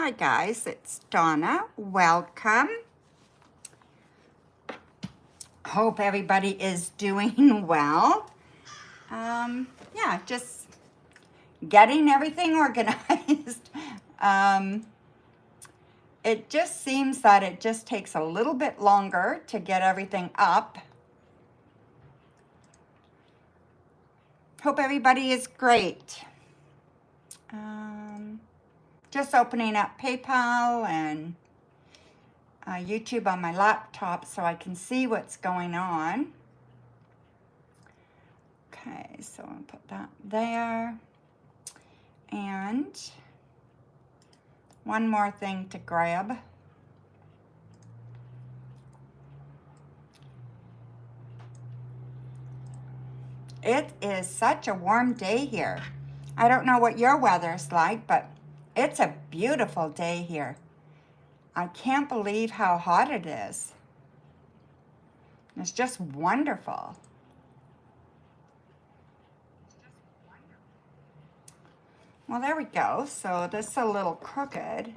Hi guys, it's Donna. Welcome. Hope everybody is doing well. Yeah, just getting everything organized. It just seems that it just takes a little bit longer to get everything up. Hope everybody is great. Just opening up PayPal and YouTube on my laptop so I can see what's going on. Okay, so I'll put that there. And one more thing to grab. It is such a warm day here. I don't know what your weather's like, but it's a beautiful day here. I can't believe how hot it is. It's just wonderful. Well, there we go. So this is a little crooked.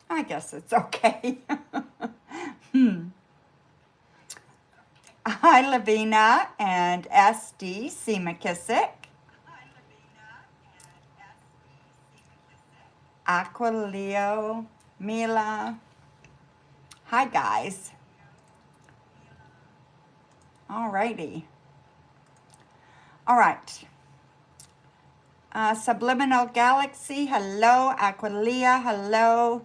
I guess it's okay. Hi, Lavina and SD C. McKissick. Aquileo, Mila. Hi, guys. Alrighty. All right. Subliminal Galaxy, hello. Aquilea, hello.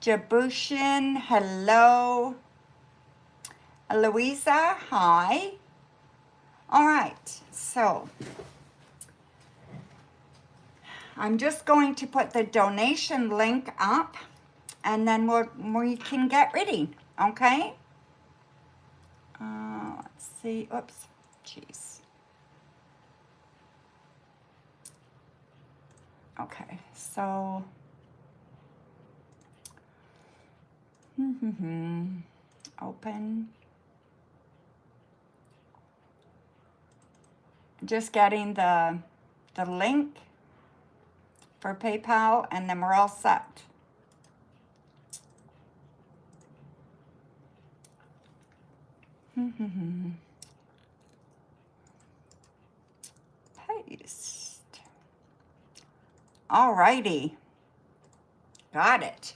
Jabushin, hello. Louisa, hi. All right, so I'm just going to put the donation link up and then we can get ready, okay? Let's see, oops, jeez. Okay, so, open. Just getting the link for PayPal and then we're all set. Paste. Alrighty. Got it.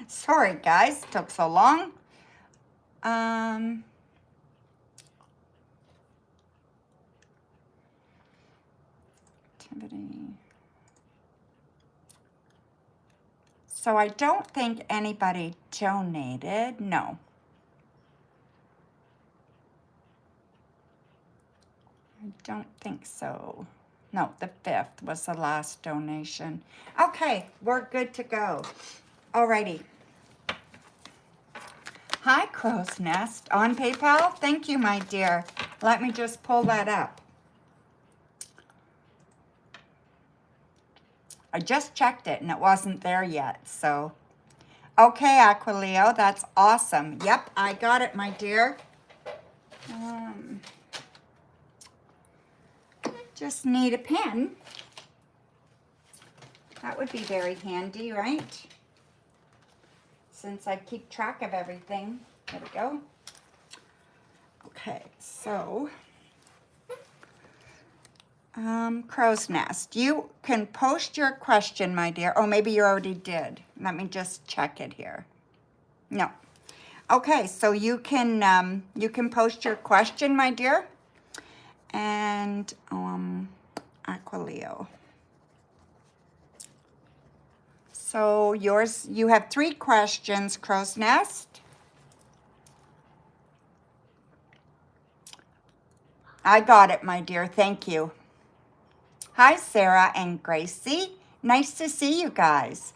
Sorry guys, took so long. So I don't think anybody donated, no. I don't think so. No, the 5th was the last donation. Okay, we're good to go. Alrighty. Hi, Crow's Nest on PayPal. Thank you, my dear. Let me just pull that up. I just checked it and it wasn't there yet, so. Okay, Aquileo, that's awesome. Yep, I got it, my dear. Just need a pen. That would be very handy, right? Since I keep track of everything. There we go. Okay, so Crow's Nest. You can post your question, my dear. Oh, maybe you already did. Let me just check it here. No. Okay, so you can post your question, my dear. And Aquileo. So yours, you have 3 questions, Crow's Nest. I got it, my dear. Thank you. Hi, Sarah and Gracie. Nice to see you guys.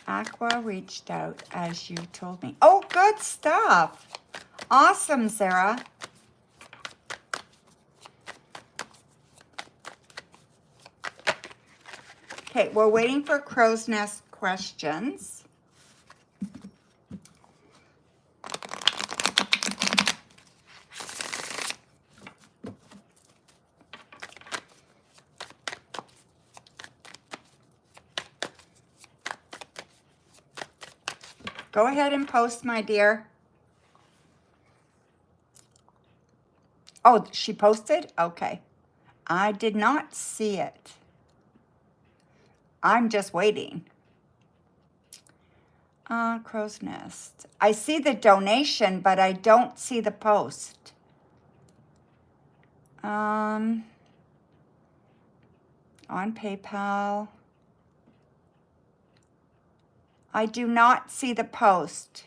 Aqua reached out as you told me. Oh, good stuff. Awesome, Sarah. Okay, we're waiting for crow's nest questions. Go ahead and post, my dear. Oh, she posted? Okay. I did not see it. I'm just waiting. Crow's nest. I see the donation, but I don't see the post. On PayPal. I do not see the post.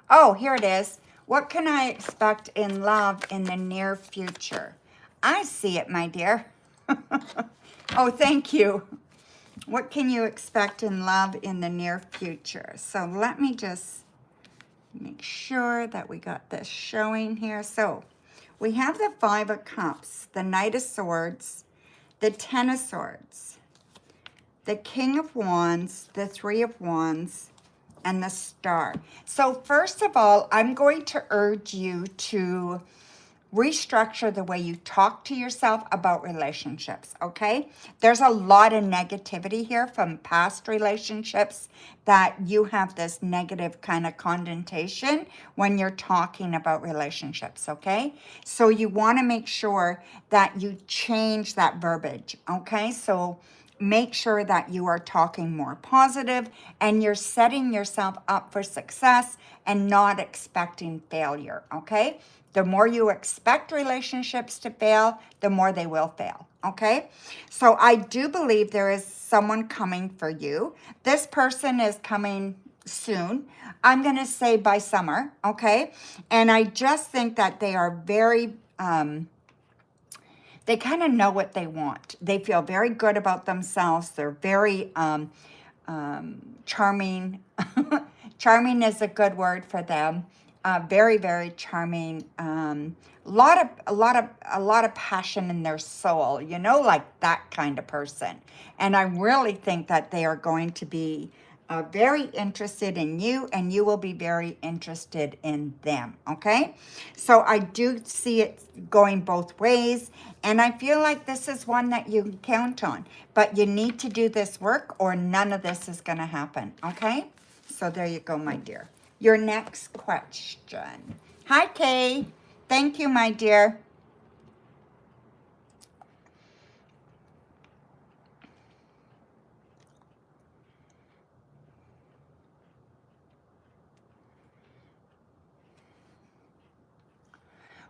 Oh, here it is. What can I expect in love in the near future? I see it, my dear. Oh, thank you. What can you expect in love in the near future? So let me just make sure that we got this showing here. So we have the Five of Cups, the Knight of Swords, the Ten of Swords, the King of Wands, the Three of Wands, and the Star. So first of all, I'm going to urge you to restructure the way you talk to yourself about relationships, okay? There's a lot of negativity here from past relationships that you have this negative kind of connotation when you're talking about relationships, okay? So you want to make sure that you change that verbiage, okay? So make sure that you are talking more positive and you're setting yourself up for success and not expecting failure, okay? The more you expect relationships to fail, the more they will fail, okay? So I do believe there is someone coming for you. This person is coming soon. I'm going to say by summer, okay? And I just think that they are very, they kind of know what they want. They feel very good about themselves. They're very charming. Charming is a good word for them. Very, very charming. A lot of passion in their soul, you know, like that kind of person. And I really think that they are going to be very interested in you, and you will be very interested in them, okay? So I do see it going both ways, and I feel like this is one that you can count on. But you need to do this work or none of this is going to happen, okay? So there you go, my dear. Your next question. Hi, Kay. Thank you, my dear.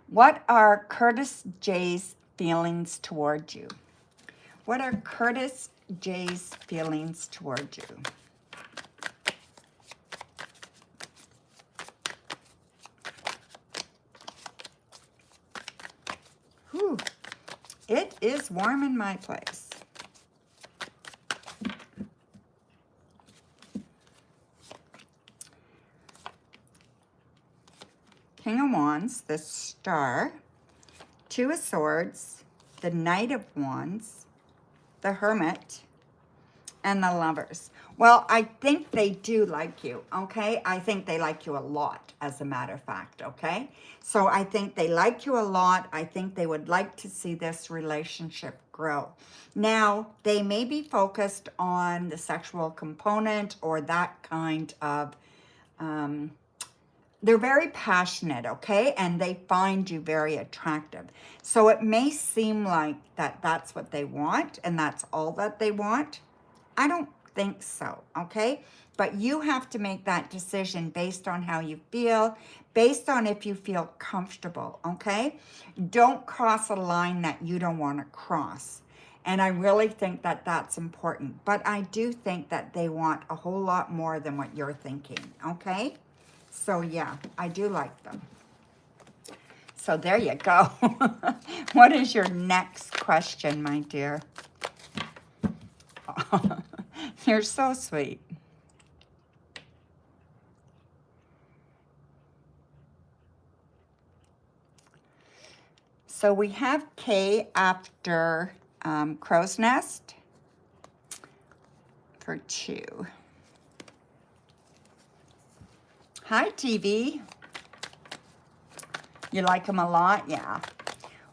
What are Curtis J's feelings toward you? What are Curtis J's feelings toward you? Whew. It is warm in my place. King of Wands, the Star, Two of Swords, the Knight of Wands, the Hermit, and the Lovers. Well, I think they do like you, okay? I think they like you a lot, as a matter of fact, okay? So I think they like you a lot. I think they would like to see this relationship grow. Now, they may be focused on the sexual component or that kind of, they're very passionate, okay? And they find you very attractive. So it may seem like that's what they want and that's all that they want. I don't think so, okay? But you have to make that decision based on how you feel, based on if you feel comfortable, okay? Don't cross a line that you don't want to cross. And I really think that that's important. But I do think that they want a whole lot more than what you're thinking, okay? So yeah, I do like them. So there you go. What is your next question, my dear? You're so sweet. So we have K after Crow's Nest. for 2. Hi, TV. You like him a lot? Yeah.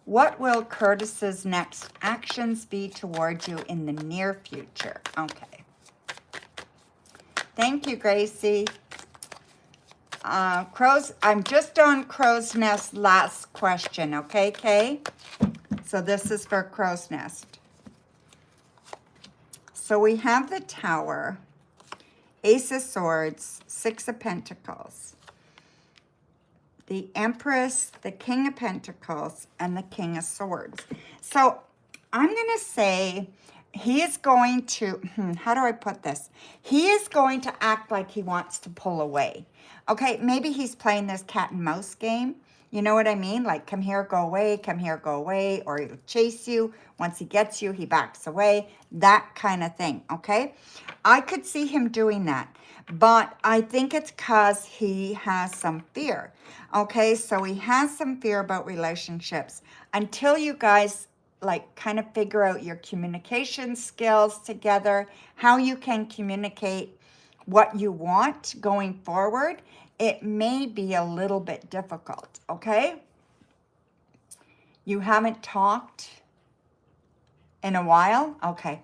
What will Curtis's next actions be towards you in the near future? Okay. Thank you, Gracie. Crow's, I'm just on Crow's Nest last question, okay, Kay? So this is for Crow's Nest. So we have the Tower, Ace of Swords, 6 of Pentacles, the Empress, the King of Pentacles, and the King of Swords. So I'm going to say he is going to, how do I put this? He is going to act like he wants to pull away. Okay, maybe he's playing this cat and mouse game. You know what I mean? Like, come here, go away, come here, go away, or he'll chase you. Once he gets you, he backs away. That kind of thing, okay? I could see him doing that, but I think it's because he has some fear, okay? So he has some fear about relationships. Until you guys, like, kind of figure out your communication skills together, how you can communicate what you want going forward, it may be a little bit difficult, okay? You haven't talked in a while? Okay.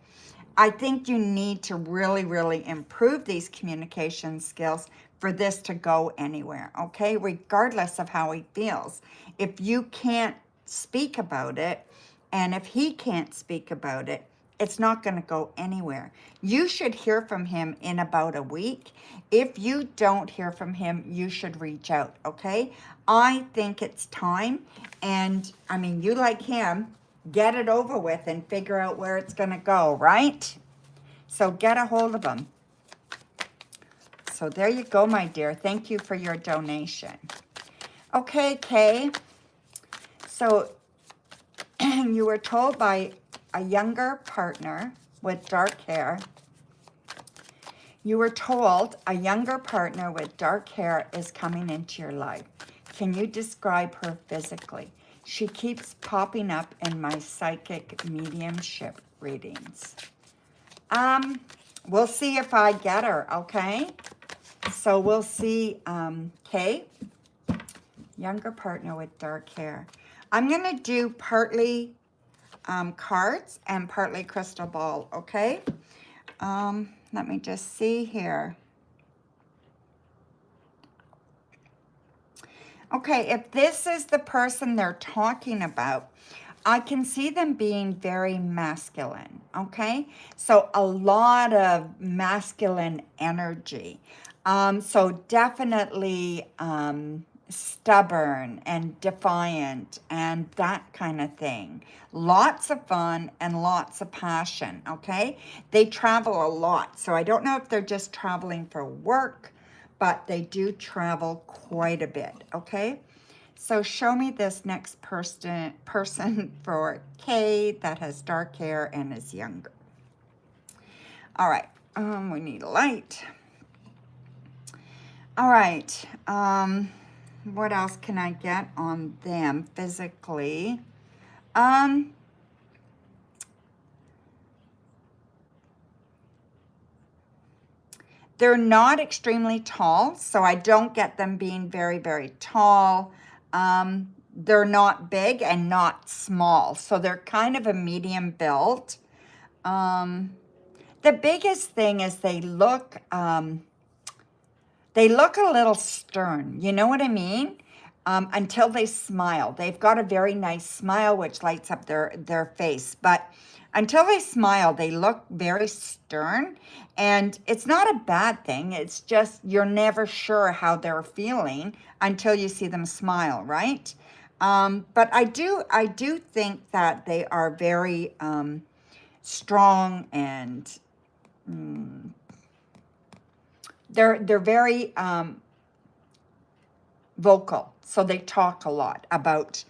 I think you need to really, really improve these communication skills for this to go anywhere, okay? Regardless of how he feels. If you can't speak about it, and if he can't speak about it, it's not going to go anywhere. You should hear from him in about a week. If you don't hear from him, you should reach out, okay? I think it's time. And, I mean, you like him, get it over with and figure out where it's going to go, right? So get a hold of him. So there you go, my dear. Thank you for your donation. Okay, Kay. So you were told by a younger partner with dark hair. You were told a younger partner with dark hair is coming into your life. Can you describe her physically? She keeps popping up in my psychic mediumship readings. We'll see if I get her, okay? So we'll see, Kay. Younger partner with dark hair. I'm going to do partly cards and partly crystal ball, okay? Let me just see here. Okay, if this is the person they're talking about, I can see them being very masculine, okay? So a lot of masculine energy. So definitely stubborn and defiant and that kind of thing. Lots of fun and lots of passion, okay? They travel a lot, so I don't know if they're just traveling for work, but they do travel quite a bit, okay? So show me this next person for Kay that has dark hair and is younger. All right, we need a light. All right, what else can I get on them physically? They're not extremely tall, so I don't get them being very, very tall. They're not big and not small, so they're kind of a medium build. The biggest thing is they look a little stern, you know what I mean? Until they smile. They've got a very nice smile which lights up their face, but until they smile, they look very stern, and it's not a bad thing. It's just you're never sure how they're feeling until you see them smile, right? But I do think that they are very strong, and they're very vocal. So they talk a lot about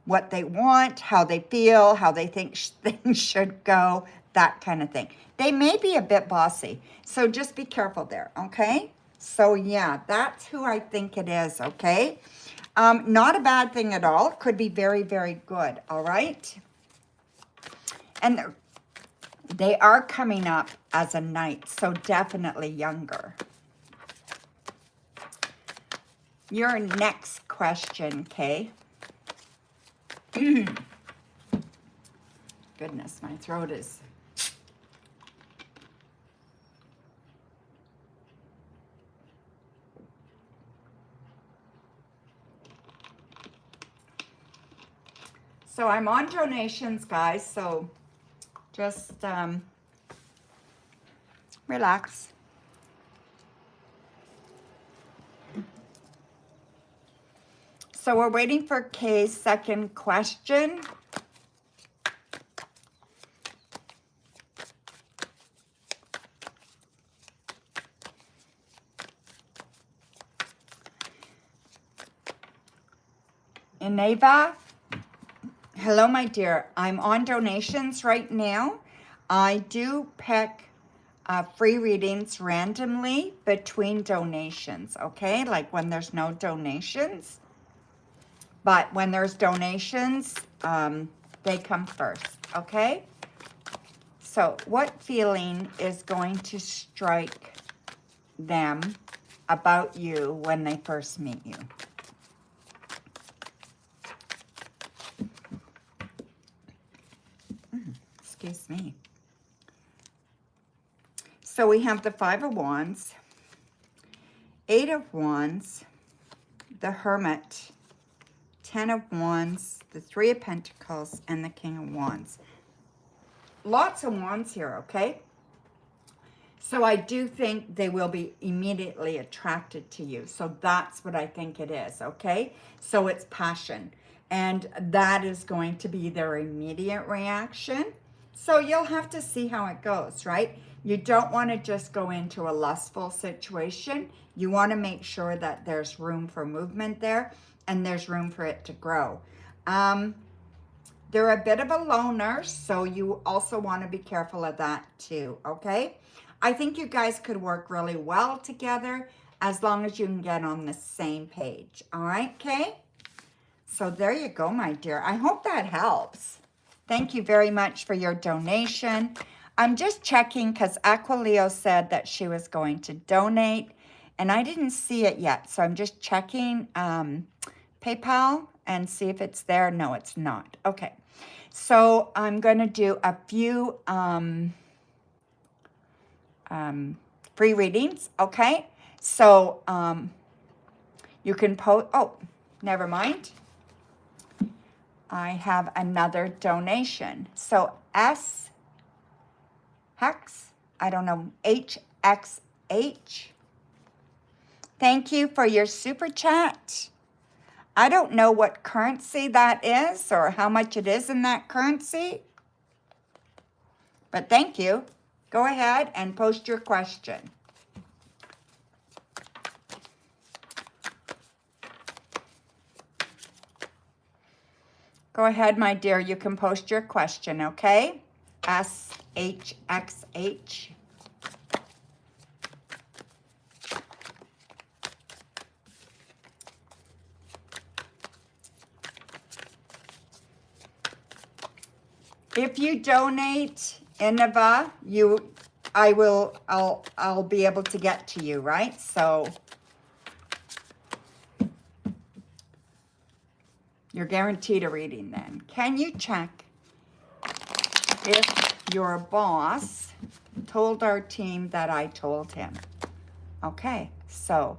what they want, how they feel, how they think things should go, that kind of thing. They may be a bit bossy, so just be careful there, okay? So yeah, that's who I think it is, okay? Not a bad thing at all. Could be very, very good, all right? And They are coming up as a knight, so definitely younger. Your next question, Kay. Goodness, my throat is... So I'm on donations, guys, so just relax. So we're waiting for Kay's second question. Ineva, hello, my dear. I'm on donations right now. I do pick free readings randomly between donations, okay? Like when there's no donations. But when there's donations, they come first, okay? So what feeling is going to strike them about you when they first meet you? Excuse me. So we have the Five of Wands, Eight of Wands, the Hermit, Ten of Wands, the Three of Pentacles, and the King of Wands. Lots of wands here, okay? So I do think they will be immediately attracted to you. So that's what I think it is, okay? So it's passion. And that is going to be their immediate reaction. So you'll have to see how it goes, right? You don't want to just go into a lustful situation. You want to make sure that there's room for movement there and there's room for it to grow. They're a bit of a loner, so you also want to be careful of that too, okay? I think you guys could work really well together as long as you can get on the same page, all right, Kay? So there you go, my dear. I hope that helps. Thank you very much for your donation. I'm just checking because Aquileo said that she was going to donate, and I didn't see it yet, so I'm just checking PayPal and see if it's there. No, it's not. Okay. So I'm going to do a few free readings, okay? So you can post, oh, never mind. I have another donation. So Hex, I don't know, HXH. Thank you for your super chat. I don't know what currency that is or how much it is in that currency. But thank you. Go ahead and post your question. Go ahead, my dear. You can post your question, okay? SHXH. If you donate, Ineva, I'll be able to get to you, right? So you're guaranteed a reading then. Can you check if your boss told our team that I told him? Okay, so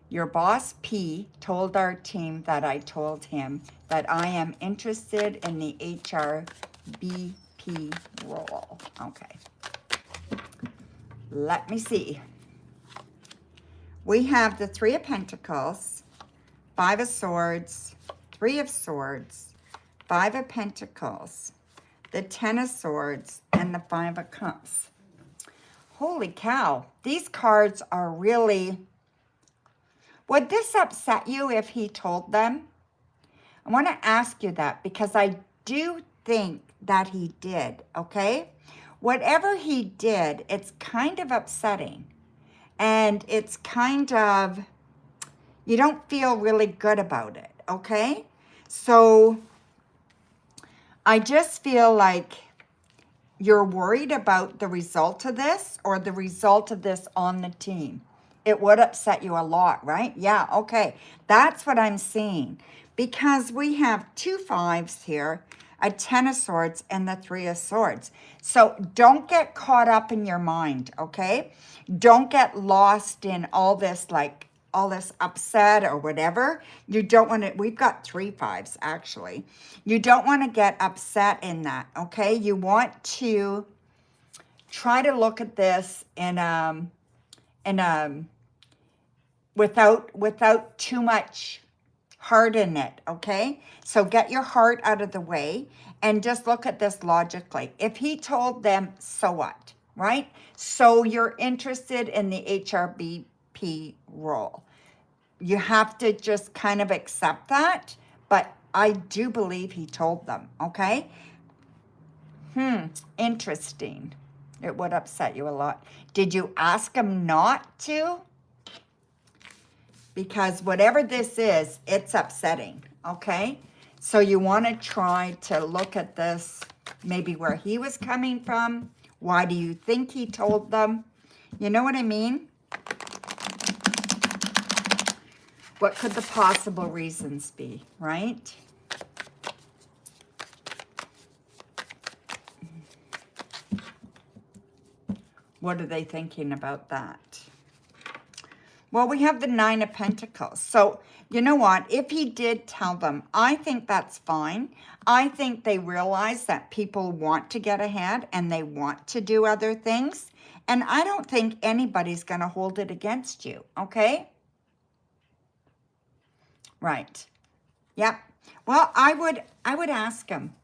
your boss P told our team that I told him that I am interested in the HRBP role. Okay. Let me see. We have the Three of Pentacles, Five of Swords, Three of Swords, Five of Pentacles, the Ten of Swords, and the Five of Cups. Holy cow. These cards are really... Would this upset you if he told them? I want to ask you that because I do think that he did, okay? Whatever he did, it's kind of upsetting. And it's kind of, you don't feel really good about it, okay? So I just feel like you're worried about the result of this or the result of this on the team. It would upset you a lot, right? Yeah, okay. That's what I'm seeing. Because we have 2 5s here, a 10 of swords and the 3 of swords. So don't get caught up in your mind, okay? Don't get lost in all this, like all this upset or whatever. You don't want to, we've got 3 5s actually. You don't want to get upset in that, okay? You want to try to look at this in without too much heart in it, okay? So get your heart out of the way and just look at this logically. If he told them, so what, right? So you're interested in the HRBP role. You have to just kind of accept that, but I do believe he told them, okay? Interesting. It would upset you a lot. Did you ask him not to? Because whatever this is, it's upsetting, okay? So you want to try to look at this, maybe where he was coming from. Why do you think he told them? You know what I mean? What could the possible reasons be, right? What are they thinking about that? Well, we have the 9 of Pentacles. So, you know what? If he did tell them, I think that's fine. I think they realize that people want to get ahead and they want to do other things. And I don't think anybody's going to hold it against you, okay? Right. Yep. Well, I would ask him.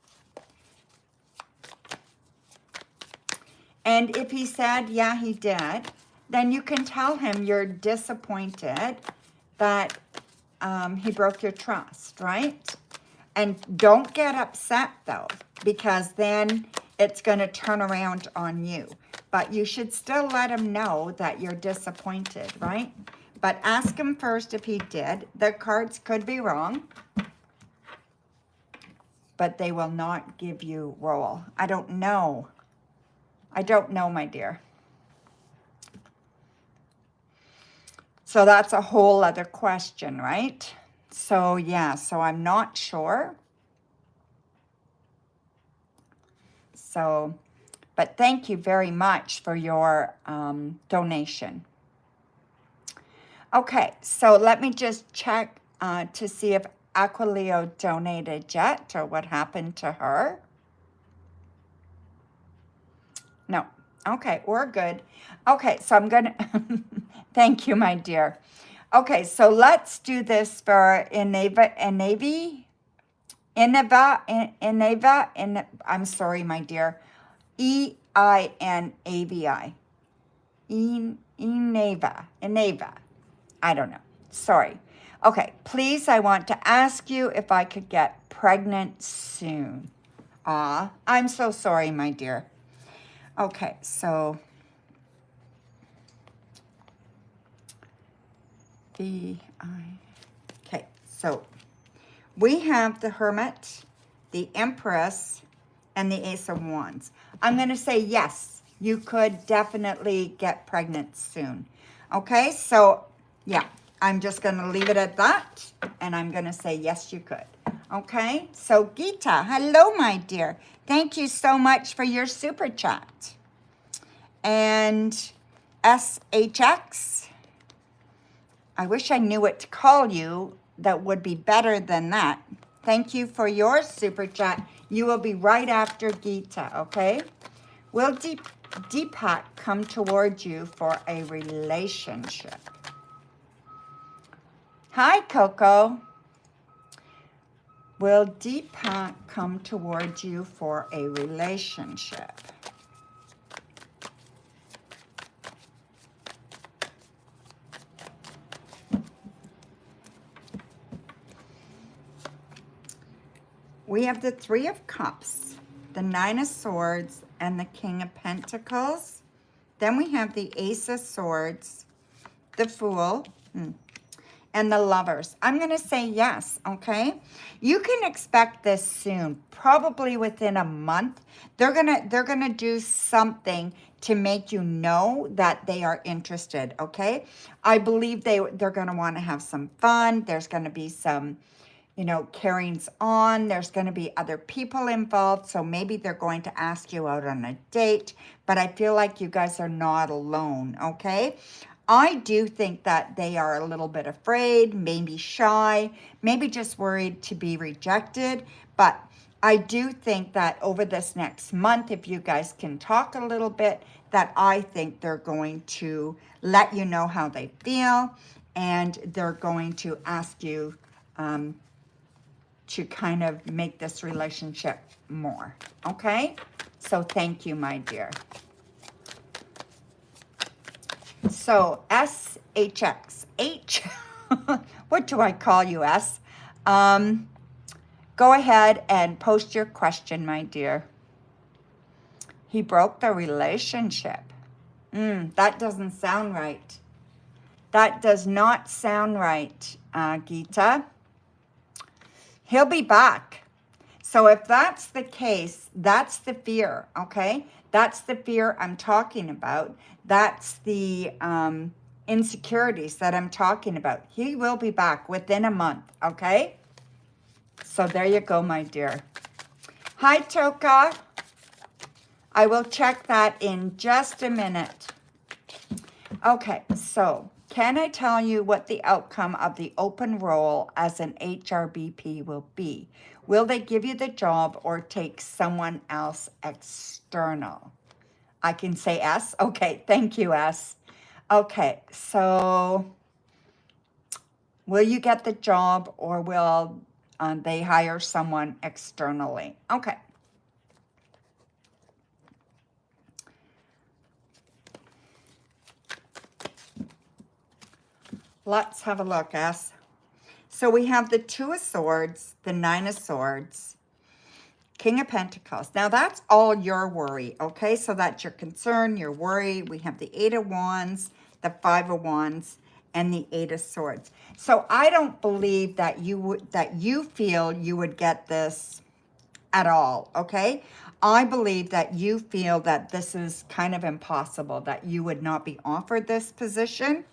And if he said, yeah, he did, then you can tell him you're disappointed that he broke your trust, right? And don't get upset, though, because then it's going to turn around on you. But you should still let him know that you're disappointed, right? But ask him first if he did. The cards could be wrong, but they will not give you roll. I don't know. I don't know, my dear. So that's a whole other question, right? So yeah, so I'm not sure. So, but thank you very much for your donation. Okay, so let me just check to see if Aquileo donated yet or what happened to her. No. Okay, we're good. Okay, so I'm going to... Thank you, my dear. Okay, so let's do this for Ineva, I'm sorry, my dear. Einavi. Ineva. I don't know. Sorry. Okay, please, I want to ask you if I could get pregnant soon. I'm so sorry, my dear. Okay, so okay, so we have the Hermit, the Empress, and the Ace of Wands. I'm going to say yes, you could definitely get pregnant soon. Okay, so yeah, I'm just going to leave it at that, and I'm going to say yes, you could. Okay, so Gita, hello, my dear. Thank you so much for your super chat. And SHX, I wish I knew what to call you that would be better than that. Thank you for your super chat. You will be right after Gita, okay? Will Deepak come towards you for a relationship? Hi, Coco. Will Deepak come towards you for a relationship? We have the 3 of Cups, the 9 of Swords, and the King of Pentacles. Then we have the Ace of Swords, the Fool, and the Lovers. I'm going to say yes, okay? You can expect this soon, probably within a month. They're going to do something to make you know that they are interested, okay? I believe they're going to want to have some fun. There's going to be some, you know, carryings on. There's going to be other people involved, so maybe they're going to ask you out on a date, but I feel like you guys are not alone, okay? I do think that they are a little bit afraid, maybe shy, maybe just worried to be rejected, but I do think that over this next month, if you guys can talk a little bit, that I think they're going to let you know how they feel, and they're going to ask you to kind of make this relationship more, okay? So thank you, my dear. So SHX, H, what do I call you, S? Go ahead and post your question, my dear. He broke the relationship. That doesn't sound right. That does not sound right, Geeta. He'll be back. So if that's the case, that's the fear, okay? That's the fear I'm talking about. That's the insecurities that I'm talking about. He will be back within a month, okay? So there you go, my dear. Hi, Toka. I will check that in just a minute. Okay, so can I tell you what the outcome of the open role as an HRBP will be? Will they give you the job or take someone else external? I can say S. Okay, thank you, S. Okay, so will you get the job or will they hire someone externally? Okay. Let's have a look, S. So we have the Two of Swords, the Nine of Swords, King of Pentacles. Now that's all your worry, okay? So that's your concern, your worry. We have the Eight of Wands, the Five of Wands, and the Eight of Swords. So I don't believe that you feel you would get this at all, okay? I believe that you feel that this is kind of impossible, that you would not be offered this position.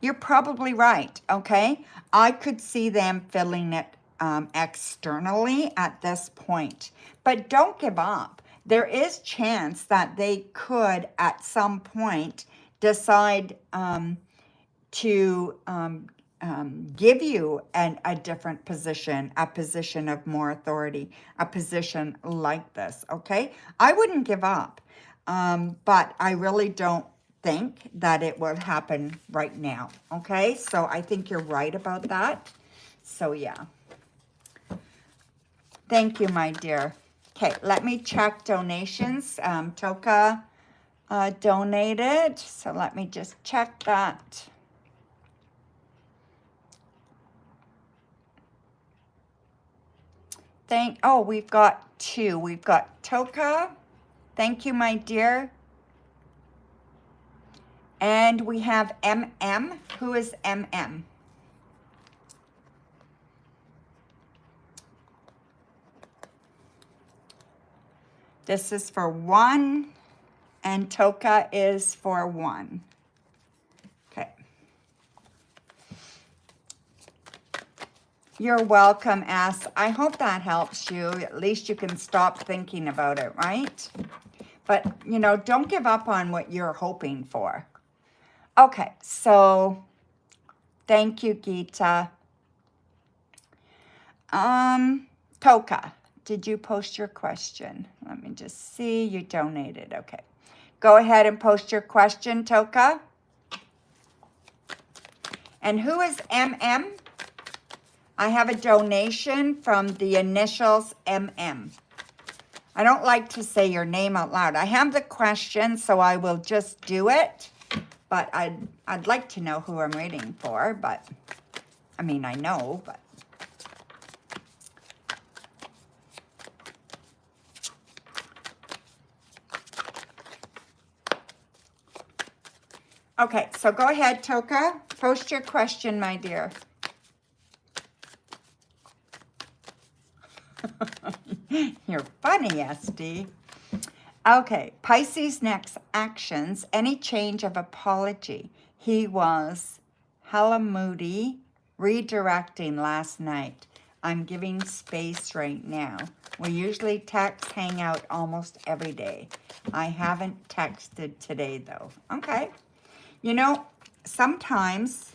You're probably right, okay? I could see them filling it externally at this point. But don't give up. There is chance that they could, at some point, decide to give you a different position, a position of more authority, a position like this, okay? I wouldn't give up, but I really don't think that it will happen right now, okay? So I think you're right about that. So yeah. Thank you, my dear. Okay, let me check donations. Toka donated, so let me just check that. Oh, we've got two. We've got Toka. Thank you, my dear. And we have MM. Who is MM? This is for 1, and Toka is for 1. Okay. You're welcome, S. I hope that helps you. At least you can stop thinking about it, right? But, you know, don't give up on what you're hoping for. Okay, so thank you, Geeta. Toka, did you post your question? Let me just see. You donated. Okay. Go ahead and post your question, Toka. And who is MM? I have a donation from the initials MM. I don't like to say your name out loud. I have the question, so I will just do it. But I'd like to know who I'm reading for, but I mean, I know, but. Okay, so go ahead, Toka. Post your question, my dear. You're funny, SD. Okay, Pisces next actions. Any change of apology. He was hella moody, redirecting last night. I'm giving space right now. We usually text, hang out almost every day. I haven't texted today though. Okay. You know, sometimes,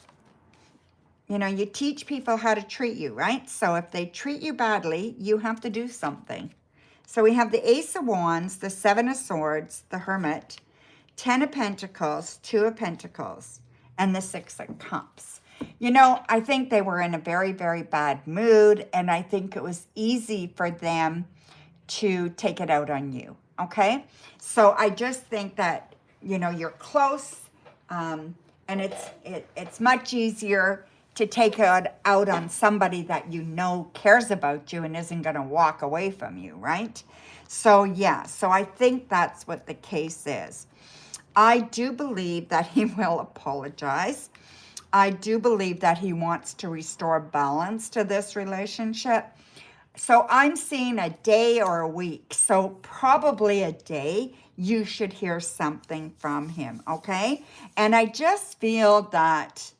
you know, you teach people how to treat you, right? So if they treat you badly, you have to do something. So we have the Ace of Wands, the Seven of Swords, the Hermit, 10 of Pentacles, 2 of Pentacles, and the 6 of Cups. You know, I think they were in a very, very bad mood, and I think it was easy for them to take it out on you, okay? So I just think that, you know, you're close, and it's much easier to take it out on somebody that you know cares about you and isn't going to walk away from you, right? So yeah, so I think that's what the case is. I do believe that he will apologize. I do believe that he wants to restore balance to this relationship. So I'm seeing a day or a week. So probably a day, you should hear something from him, okay? And I just feel that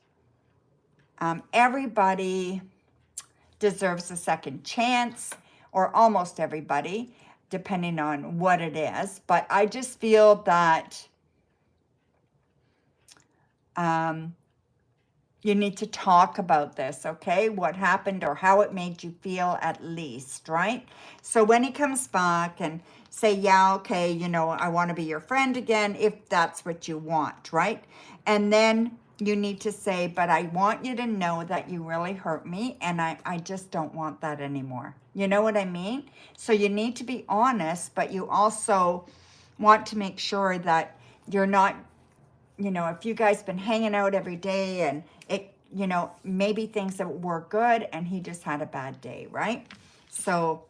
everybody deserves a second chance, or almost everybody, depending on what it is. But I just feel that you need to talk about this, okay? What happened or how it made you feel at least, right? So when he comes back and say, yeah, okay, you know, I want to be your friend again, if that's what you want, right? And then you need to say, but I want you to know that you really hurt me and I just don't want that anymore. You know what I mean? So you need to be honest, but you also want to make sure that you're not, you know, if you guys been hanging out every day and it, you know, maybe things that were good and he just had a bad day, right? So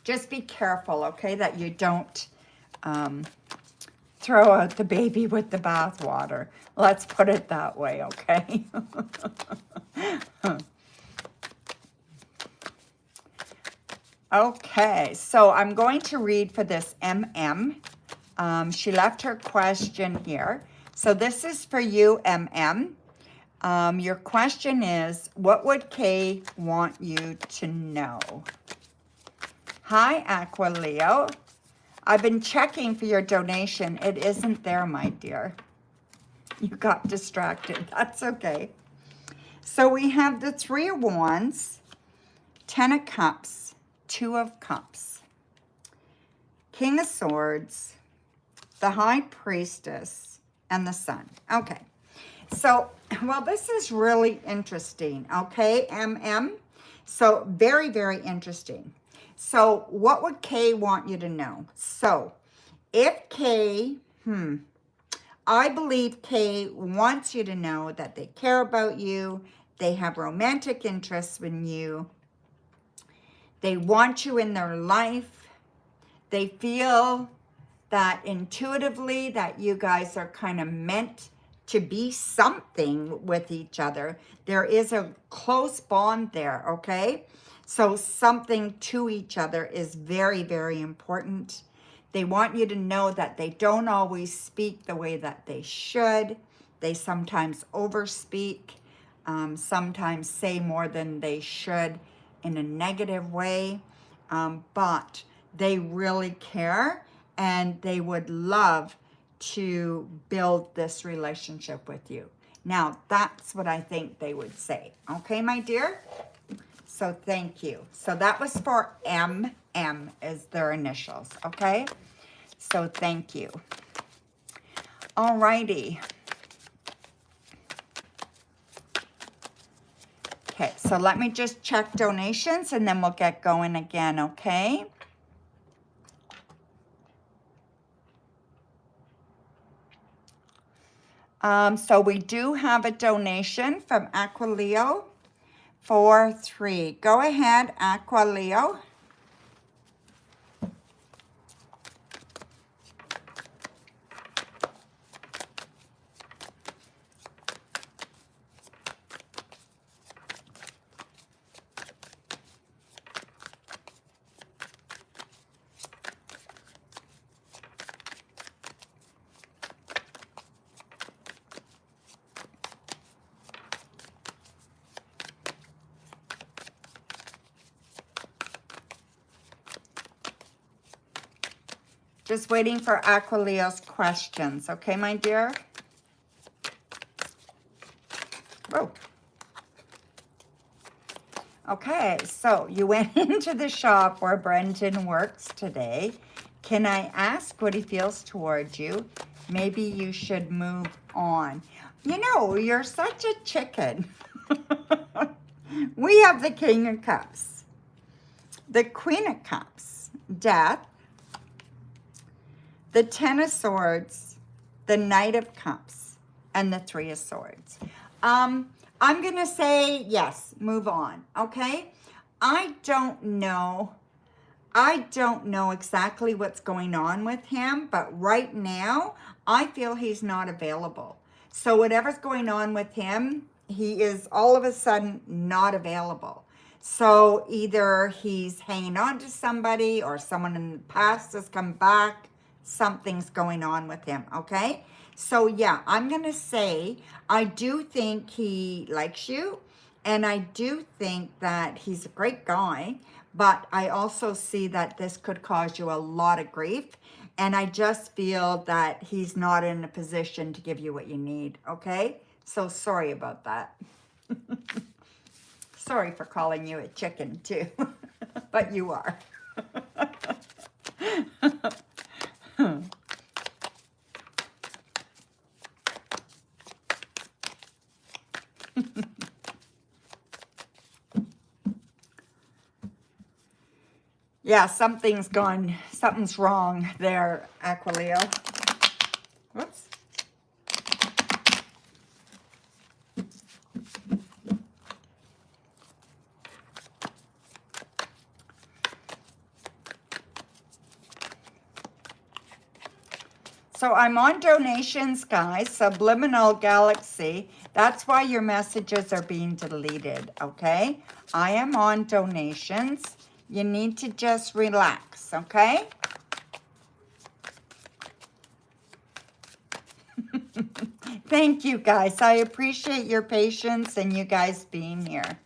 just be careful, okay, that you don't throw out the baby with the bathwater. Let's put it that way, okay? Okay, so I'm going to read for this MM. She left her question here. So this is for you, MM. Your question is, what would Kay want you to know? Hi, Aqua Leo. I've been checking for your donation. It isn't there, my dear. You got distracted. That's okay. So we have the 3 of Wands, 10 of Cups, 2 of Cups, King of Swords, the High Priestess, and the Sun. Okay. So, well, this is really interesting, okay, MM? So, very, very interesting. So, what would Kay want you to know? So, if Kay, I believe Kay wants you to know that they care about you, they have romantic interests in you, they want you in their life, they feel that intuitively that you guys are kind of meant to be something with each other. There is a close bond there, okay? So something to each other is very, very important. They want you to know that they don't always speak the way that they should. They sometimes overspeak, sometimes say more than they should in a negative way, but they really care and they would love to build this relationship with you. Now, that's what I think they would say. Okay, my dear? So thank you. So that was for MM is their initials, okay? So thank you. All righty. Okay, so let me just check donations and then we'll get going again, okay? So we do have a donation from Aqua Leo for 3. Go ahead, Aqua Leo. Just waiting for Aqua-Leo's questions. Okay, my dear? Whoa. Okay, so you went into the shop where Brendan works today. Can I ask what he feels towards you? Maybe you should move on. You know, you're such a chicken. We have the King of Cups, the Queen of Cups, Death, the Ten of Swords, the Knight of Cups, and the Three of Swords. I'm going to say yes, move on, okay? I don't know exactly what's going on with him, but right now, I feel he's not available. So whatever's going on with him, he is all of a sudden not available. So either he's hanging on to somebody or someone in the past has come back. Something's going on with him, okay? So yeah, I'm going to say I do think he likes you, and I do think that he's a great guy, but I also see that this could cause you a lot of grief, and I just feel that he's not in a position to give you what you need, okay? So sorry about that. Sorry for calling you a chicken too, but you are. Yeah, something's wrong there, Aqua-Leo. Whoops. So I'm on donations, guys, Subliminal Galaxy. That's why your messages are being deleted, okay? I am on donations. You need to just relax, okay? Thank you, guys. I appreciate your patience and you guys being here.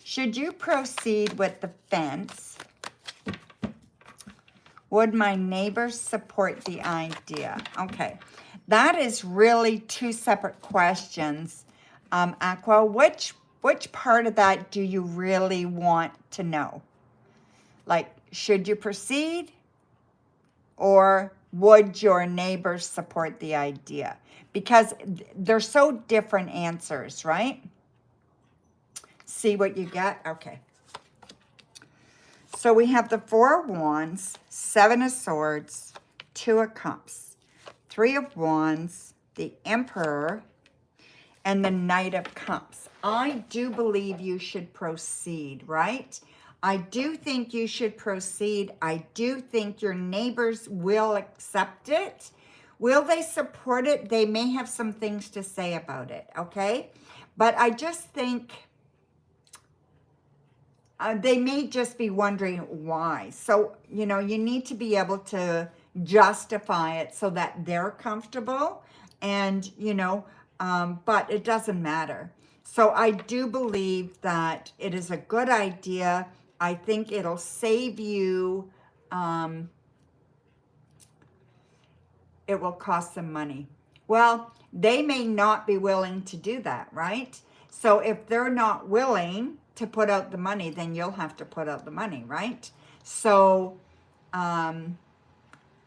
Should you proceed with the fence? Would my neighbors support the idea? Okay, that is really two separate questions. Aqua, which part of that do you really want to know? Like, should you proceed? Or would your neighbors support the idea? Because they're so different answers, right? See what you get? Okay. So we have the Four of Wands, Seven of Swords, Two of Cups, Three of Wands, the Emperor, and the Knight of Cups. I do believe you should proceed, right? I do think you should proceed. I do think your neighbors will accept it. Will they support it? They may have some things to say about it, okay? But I just think they may just be wondering why. So, you know, you need to be able to justify it so that they're comfortable and, you know, but it doesn't matter. So I do believe that it is a good idea. I think it'll save you, it will cost them money. Well, they may not be willing to do that, right? So if they're not willing to put out the money, then you'll have to put out the money, right? So, but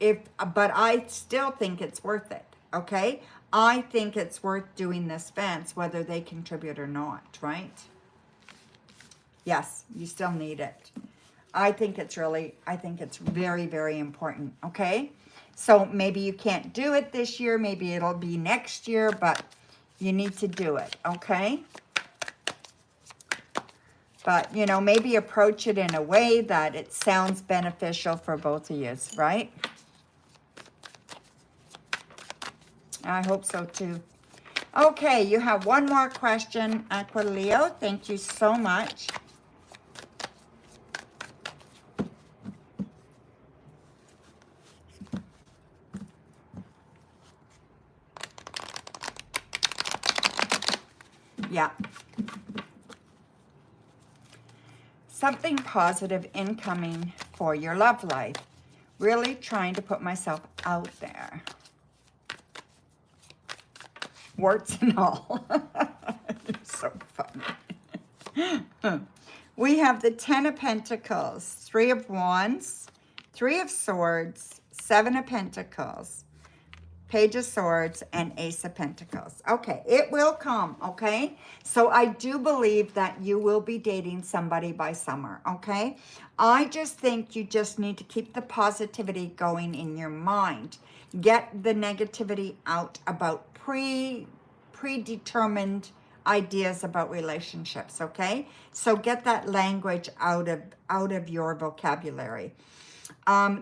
I still think it's worth it, okay? I think it's worth doing this fence, whether they contribute or not, right? Yes, you still need it. I think it's very, very important, okay? So maybe you can't do it this year, maybe it'll be next year, but you need to do it, okay? But, you know, maybe approach it in a way that it sounds beneficial for both of you, right? I hope so too. Okay, you have one more question, Aqua-Leo. Thank you so much. Yeah. Something positive incoming for your love life. Really trying to put myself out there. Warts and all. You're so funny. We have the 10 of Pentacles, 3 of Wands, 3 of Swords, 7 of Pentacles, Page of Swords, and Ace of Pentacles. Okay, it will come, okay? So I do believe that you will be dating somebody by summer, okay? I just think you just need to keep the positivity going in your mind. Get the negativity out about predetermined ideas about relationships, okay? So get that language out of your vocabulary.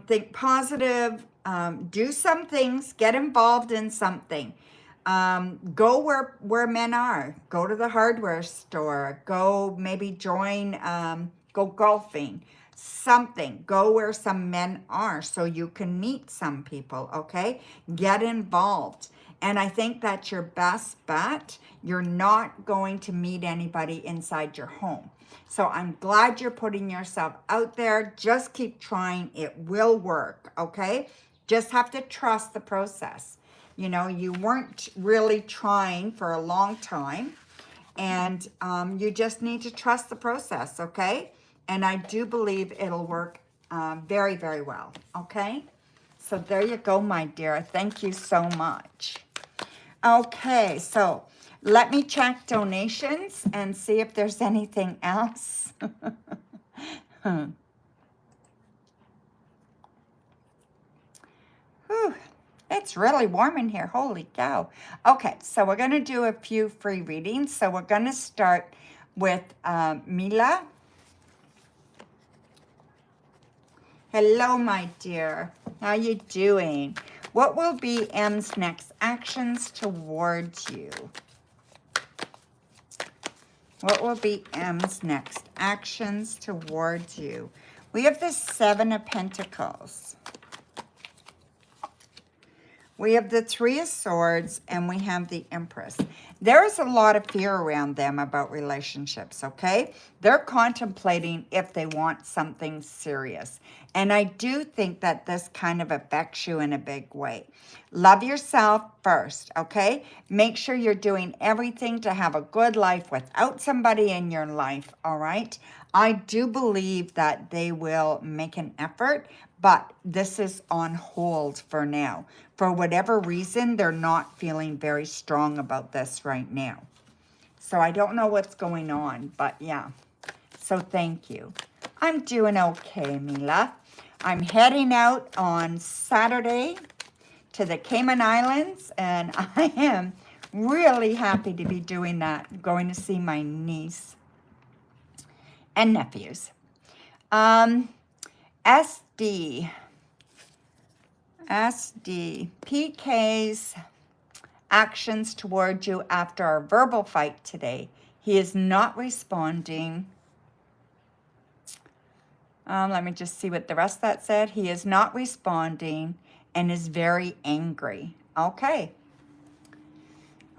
Think positive, do some things, get involved in something. Go where men are. Go to the hardware store. Go maybe join, go golfing. Something. Go where some men are so you can meet some people, okay? Get involved. And I think that's your best bet. You're not going to meet anybody inside your home. So I'm glad you're putting yourself out there. Just keep trying. It will work, okay? Just have to trust the process. You know, you weren't really trying for a long time. And you just need to trust the process, okay? And I do believe it'll work very, very well, okay? So there you go, my dear. Thank you so much. Okay, so let me check donations and see if there's anything else. Whew, it's really warm in here. Holy cow. Okay, so we're going to do a few free readings. So we're going to start with Mila. Hello, my dear. How you doing? What will be M's next actions towards you? What will be M's next actions towards you? We have the 7 of Pentacles. We have the 3 of Swords, and we have the Empress. There's a lot of fear around them about relationships, okay? They're contemplating if they want something serious. And I do think that this kind of affects you in a big way. Love yourself first, okay? Make sure you're doing everything to have a good life without somebody in your life, all right? I do believe that they will make an effort, but this is on hold for now. For whatever reason, they're not feeling very strong about this right now. So I don't know what's going on, but yeah. So thank you. I'm doing okay, Mila. I'm heading out on Saturday to the Cayman Islands, and I am really happy to be doing that, going to see my niece and nephews. SD, PK's actions toward you after our verbal fight today. He is not responding. Let me just see what the rest of that said. He is not responding and is very angry. Okay.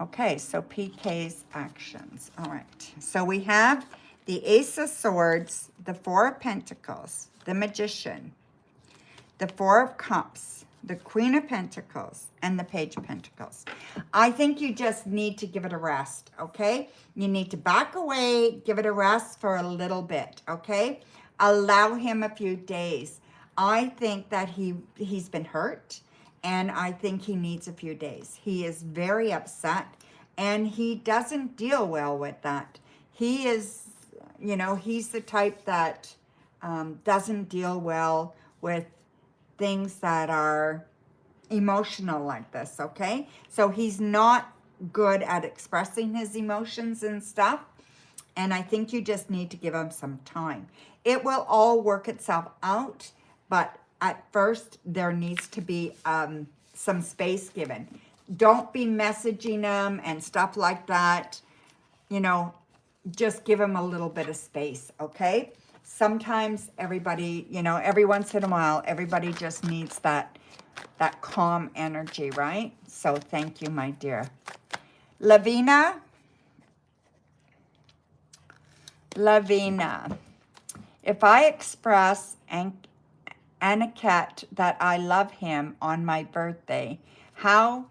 Okay, so PK's actions. All right. So we have the Ace of Swords, the 4 of Pentacles, the Magician, the 4 of Cups, the Queen of Pentacles, and the Page of Pentacles. I think you just need to give it a rest, okay? You need to back away, give it a rest for a little bit, okay? Allow him a few days. I think that he's been hurt, and I think he needs a few days. He is very upset, and he doesn't deal well with that. He is, you know, he's the type that doesn't deal well with things that are emotional like this, okay? So he's not good at expressing his emotions and stuff. And I think you just need to give him some time. It will all work itself out, but at first there needs to be some space given. Don't be messaging him and stuff like that. You know, just give him a little bit of space, okay? Sometimes everybody, you know, every once in a while, everybody just needs that calm energy, right? So thank you, my dear. Lavina, if I express Aniket that I love him on my birthday. How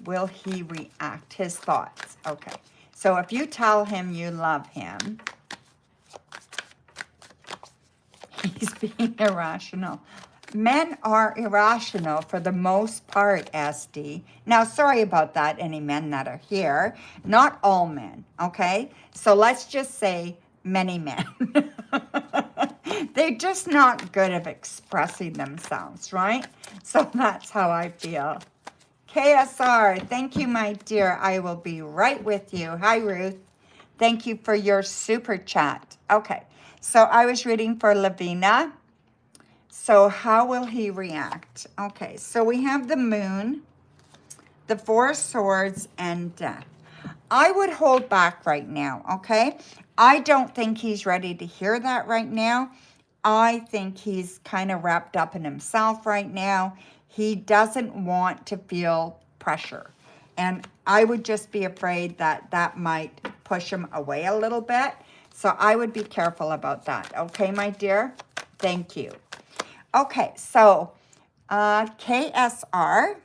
will he react? His thoughts. Okay. So if you tell him you love him, he's being irrational. Men are irrational for the most part, SD. Now, sorry about that, any men that are here. Not all men, okay? So let's just say many men. They're just not good at expressing themselves, right? So that's how I feel. KSR, thank you, my dear. I will be right with you. Hi, Ruth. Thank you for your super chat. Okay, so I was reading for Lavina. So how will he react? Okay, so we have the moon, the four of swords, and death. I would hold back right now, okay? I don't think he's ready to hear that right now. I think he's kind of wrapped up in himself right now. He doesn't want to feel pressure. And I would just be afraid that that might push him away a little bit. So I would be careful about that. Okay, my dear? Thank you. Okay, so KSR,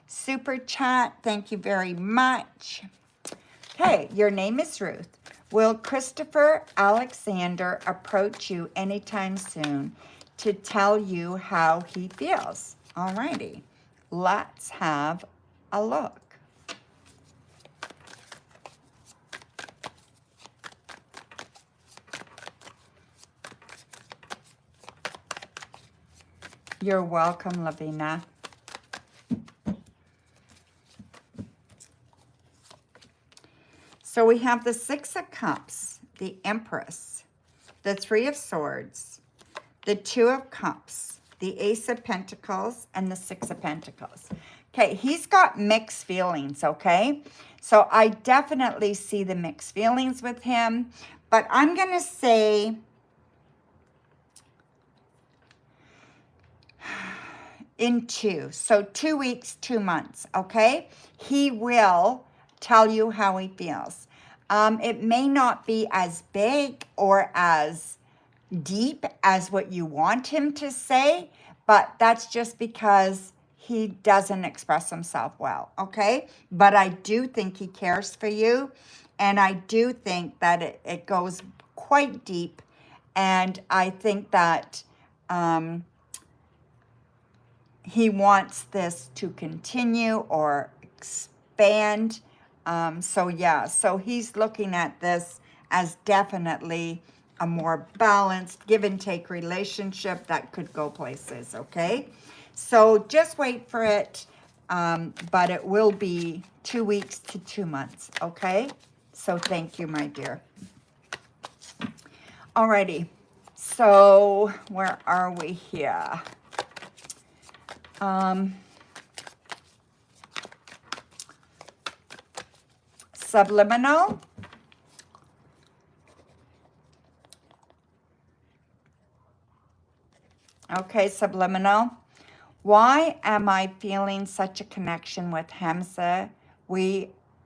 super chat, thank you very much. Okay, your name is Ruth. Will Christopher Alexander approach you anytime soon to tell you how he feels? Alrighty, let's have a look. You're welcome, Lavina. So we have the Six of Cups, the Empress, the Three of Swords, the Two of Cups, the Ace of Pentacles, and the Six of Pentacles. Okay, he's got mixed feelings, okay? So I definitely see the mixed feelings with him, but I'm going to say in 2. So 2 weeks, 2 months, okay? He will tell you how he feels. It may not be as big or as deep as what you want him to say, but that's just because he doesn't express himself well, okay? But I do think he cares for you, and I do think that it goes quite deep, and I think that he wants this to continue or expand. So yeah, so he's looking at this as definitely a more balanced give and take relationship that could go places, okay? So just wait for it, but it will be 2 weeks to 2 months, okay? So thank you, my dear. Alrighty, so where are we here? Subliminal. Okay, subliminal. Why am I feeling such a connection with Hamza?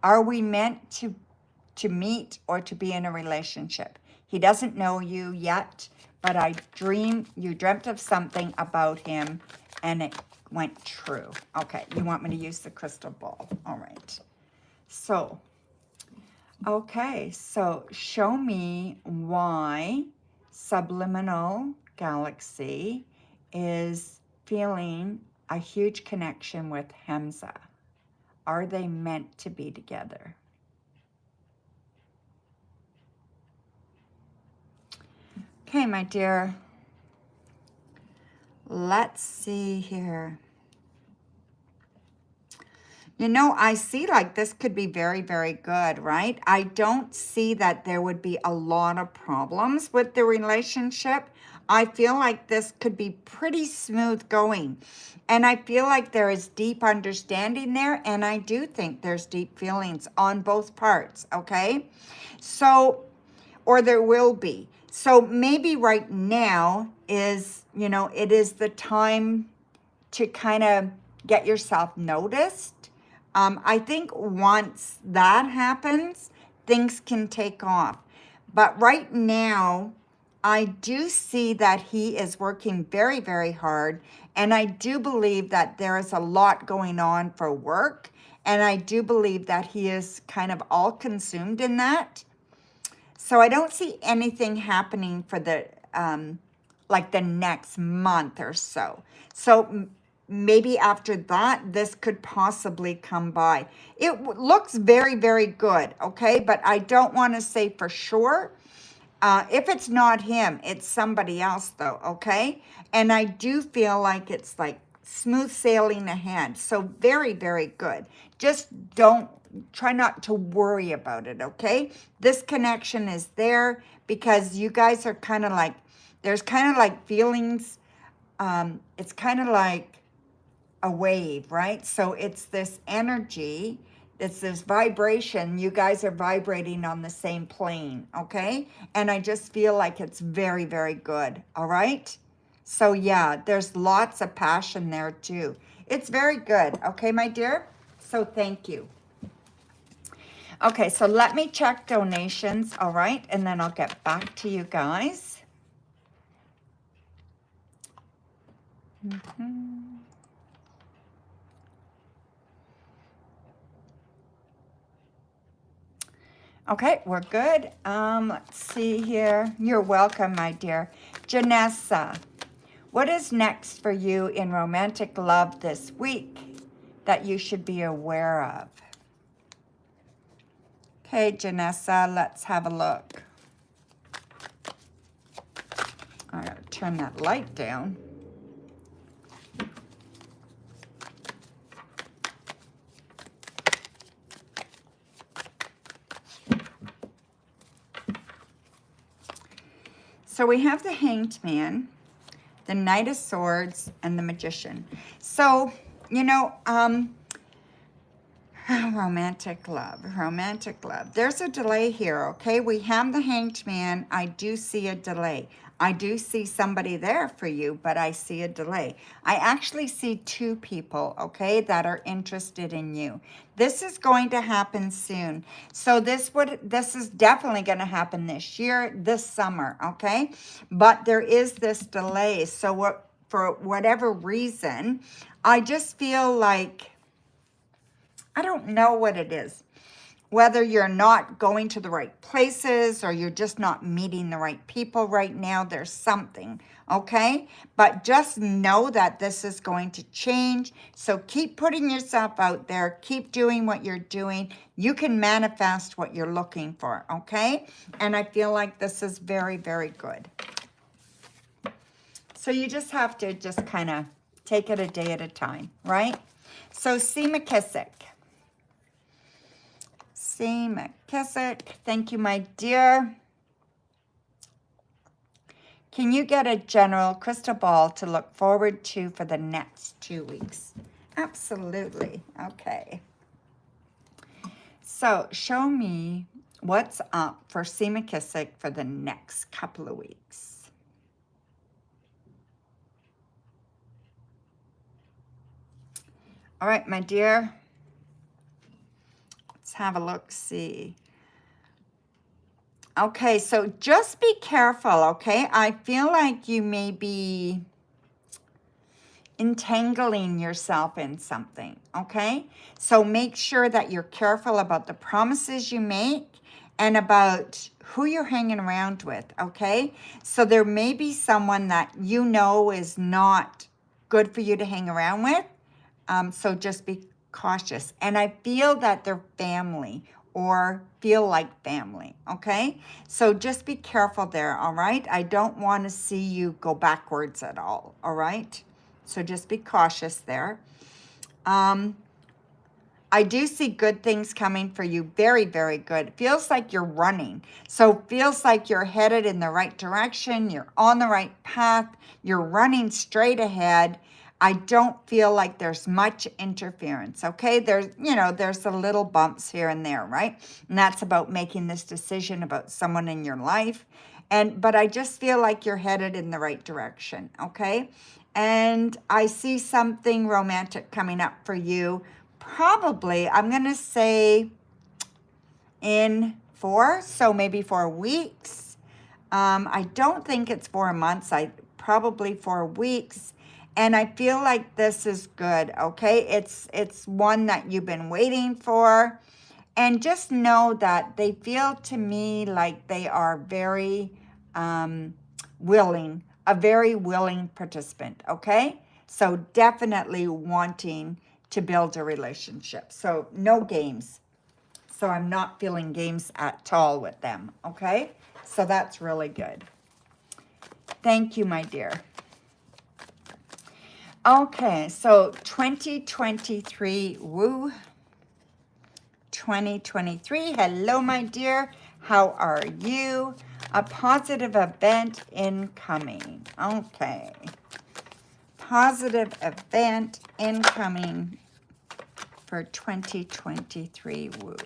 Are we meant to meet or to be in a relationship? He doesn't know you yet, but you dreamt of something about him and it went true. Okay, you want me to use the crystal ball. All right. So, okay, so show me why Subliminal Galaxy is feeling a huge connection with Hamza. Are they meant to be together? Okay, my dear. Let's see here. You know, I see like this could be very, very good, right? I don't see that there would be a lot of problems with the relationship. I feel like this could be pretty smooth going. And I feel like there is deep understanding there. And I do think there's deep feelings on both parts, okay? So, or there will be. So maybe right now is, you know, it is the time to kind of get yourself noticed. I think once that happens, things can take off. But right now, I do see that he is working very, very hard. And I do believe that there is a lot going on for work. And I do believe that he is kind of all consumed in that. So I don't see anything happening for the, like the next month or so. So maybe after that, this could possibly come by. It looks very, very good, okay? But I don't want to say for sure. If it's not him, it's somebody else though, okay? And I do feel like it's like smooth sailing ahead. So very, very good. Just try not to worry about it, okay? This connection is there because you guys are kind of like, there's kind of like feelings. It's kind of like a wave, right? So it's this energy, it's this vibration. You guys are vibrating on the same plane, okay? And I just feel like it's very, very good, all right? So yeah, there's lots of passion there too. It's very good, okay, my dear? So thank you. Okay, so let me check donations, all right? And then I'll get back to you guys. Okay, we're good. Let's see here. You're welcome, my dear. Janessa, what is next for you in romantic love this week that you should be aware of? Okay, Janessa, let's have a look. I gotta turn that light down. So we have the Hanged Man, the Knight of Swords, and the Magician. So, you know, romantic love. There's a delay here, okay? We have the Hanged Man. I do see a delay. I do see somebody there for you, but I see a delay. I actually see two people, okay, that are interested in you. This is going to happen soon. So this is definitely going to happen this year, this summer, okay? But there is this delay. So for whatever reason, I just feel like, I don't know what it is. Whether you're not going to the right places or you're just not meeting the right people right now, there's something, okay? But just know that this is going to change. So keep putting yourself out there. Keep doing what you're doing. You can manifest what you're looking for, okay? And I feel like this is very, very good. So you just have to just kind of take it a day at a time, right? So C. McKissick. C. McKissick, thank you, my dear. Can you get a general crystal ball to look forward to for the next 2 weeks? Absolutely. Okay. So show me what's up for C. McKissick for the next couple of weeks. All right, my dear. Let's have a look, see. Okay, so just be careful, okay? I feel like you may be entangling yourself in something, okay? So make sure that you're careful about the promises you make and about who you're hanging around with, okay? So there may be someone that you know is not good for you to hang around with, so just be cautious. And I feel that they're family or feel like family, okay? So just be careful there, all right? I don't want to see you go backwards at all right? So just be cautious there. I do see good things coming for you. Very, very good. It feels like you're running. So it feels like you're headed in the right direction. You're on the right path. You're running straight ahead. I don't feel like there's much interference, okay? There's a little bumps here and there, right? And that's about making this decision about someone in your life. But I just feel like you're headed in the right direction, okay? And I see something romantic coming up for you. Probably, I'm going to say in 4, so maybe 4 weeks. I don't think it's 4 months. Probably 4 weeks. And I feel like this is good, okay? It's one that you've been waiting for. And just know that they feel to me like they are very willing, a very willing participant, okay? So definitely wanting to build a relationship. So no games. So I'm not feeling games at all with them, okay? So that's really good. Thank you, my dear. Okay, so 2023, woo. 2023, hello, my dear. How are you? A positive event incoming. Okay. Positive event incoming for 2023, woo.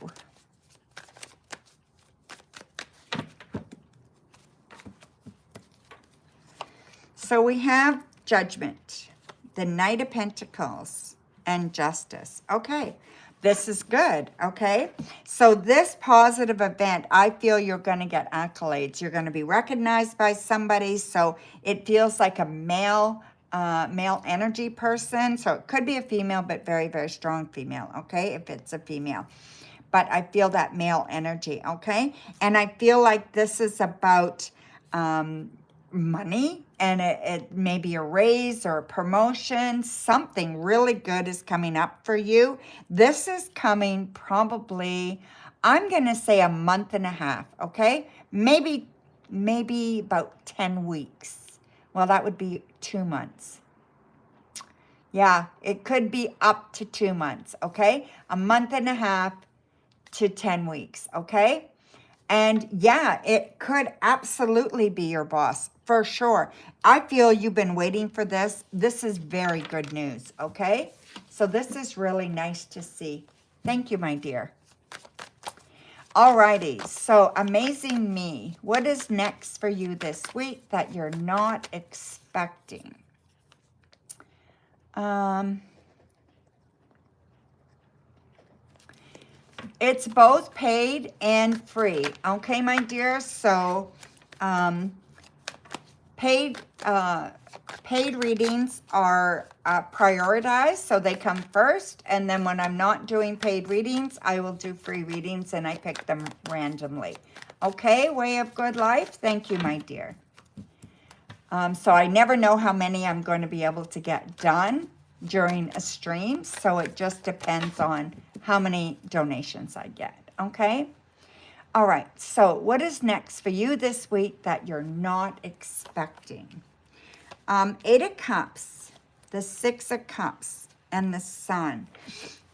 So we have Judgment, the Knight of Pentacles, and Justice. Okay, this is good, okay? So this positive event, I feel you're going to get accolades. You're going to be recognized by somebody, so it feels like a male energy person. So it could be a female, but very, very strong female, okay, if it's a female. But I feel that male energy, okay? And I feel like this is about money, and it may be a raise or a promotion. Something really good is coming up for you. This is coming probably, I'm going to say, a month and a half, okay? Maybe about 10 weeks. Well, that would be 2 months. Yeah, it could be up to 2 months, okay? A month and a half to 10 weeks, okay? And yeah, it could absolutely be your boss, for sure. I feel you've been waiting for this. This is very good news, okay? So this is really nice to see. Thank you, my dear. Alrighty, so Amazing Me. What is next for you this week that you're not expecting? It's both paid and free. Okay, my dear. So, paid readings are prioritized, so they come first. And then when I'm not doing paid readings, I will do free readings, and I pick them randomly. Okay, Way of Good Life. Thank you, my dear. So I never know how many I'm going to be able to get done during a stream. So it just depends on how many donations I get. Okay. All right. So what is next for you this week that you're not expecting? 8 of Cups, the 6 of Cups, and the Sun.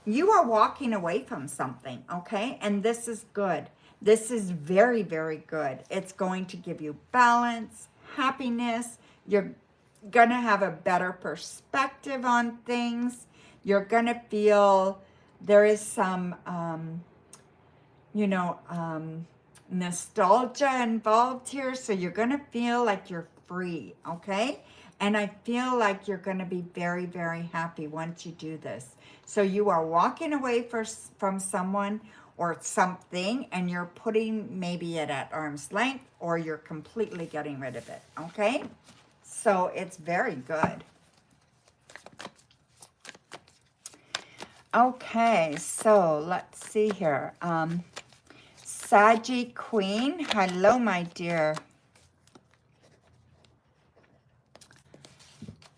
You are walking away from something. Okay. And this is good. This is very, very good. It's going to give you balance, happiness. You're going to have a better perspective on things. You're going to feel there is some, nostalgia involved here. So you're going to feel like you're free, okay? And I feel like you're going to be very, very happy once you do this. So you are walking away from someone or something, and you're putting maybe it at arm's length, or you're completely getting rid of it, okay? So it's very good. Okay, so let's see here. Saggy Queen, hello, my dear.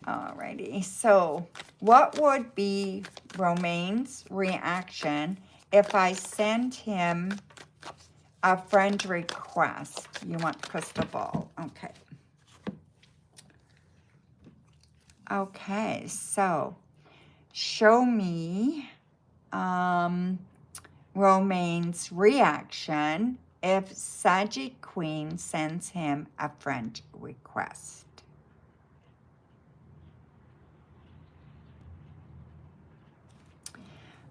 Alrighty, so what would be Romaine's reaction if I send him a friend request? You want crystal ball, okay. Okay, so show me Romaine's reaction if Saggy Queen sends him a friend request.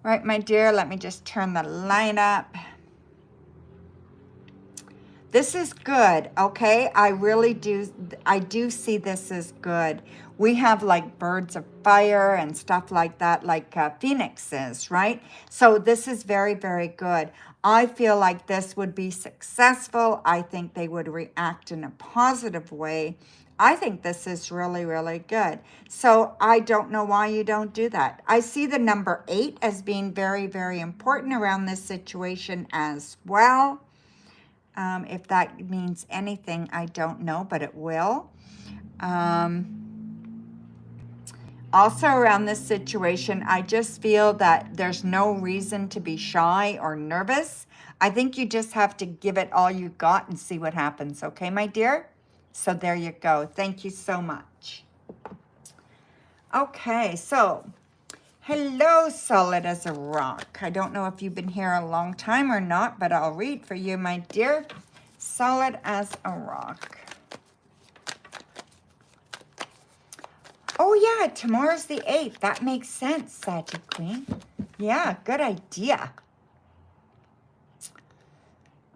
Right, my dear, let me just turn the light up. This is good, okay? I do see this as good. We have like birds of fire and stuff like that, like phoenixes, right? So this is very, very good. I feel like this would be successful. I think they would react in a positive way. I think this is really, really good. So I don't know why you don't do that. I see the number 8 as being very, very important around this situation as well. If that means anything, I don't know, but it will. Also around this situation, I just feel that there's no reason to be shy or nervous. I think you just have to give it all you got and see what happens. Okay, my dear? So there you go. Thank you so much. Okay, so hello, solid as a rock. I don't know if you've been here a long time or not, but I'll read for you, my dear. Solid as a rock. Oh yeah, tomorrow's the 8th. That makes sense, Sagitt Queen. Yeah, good idea.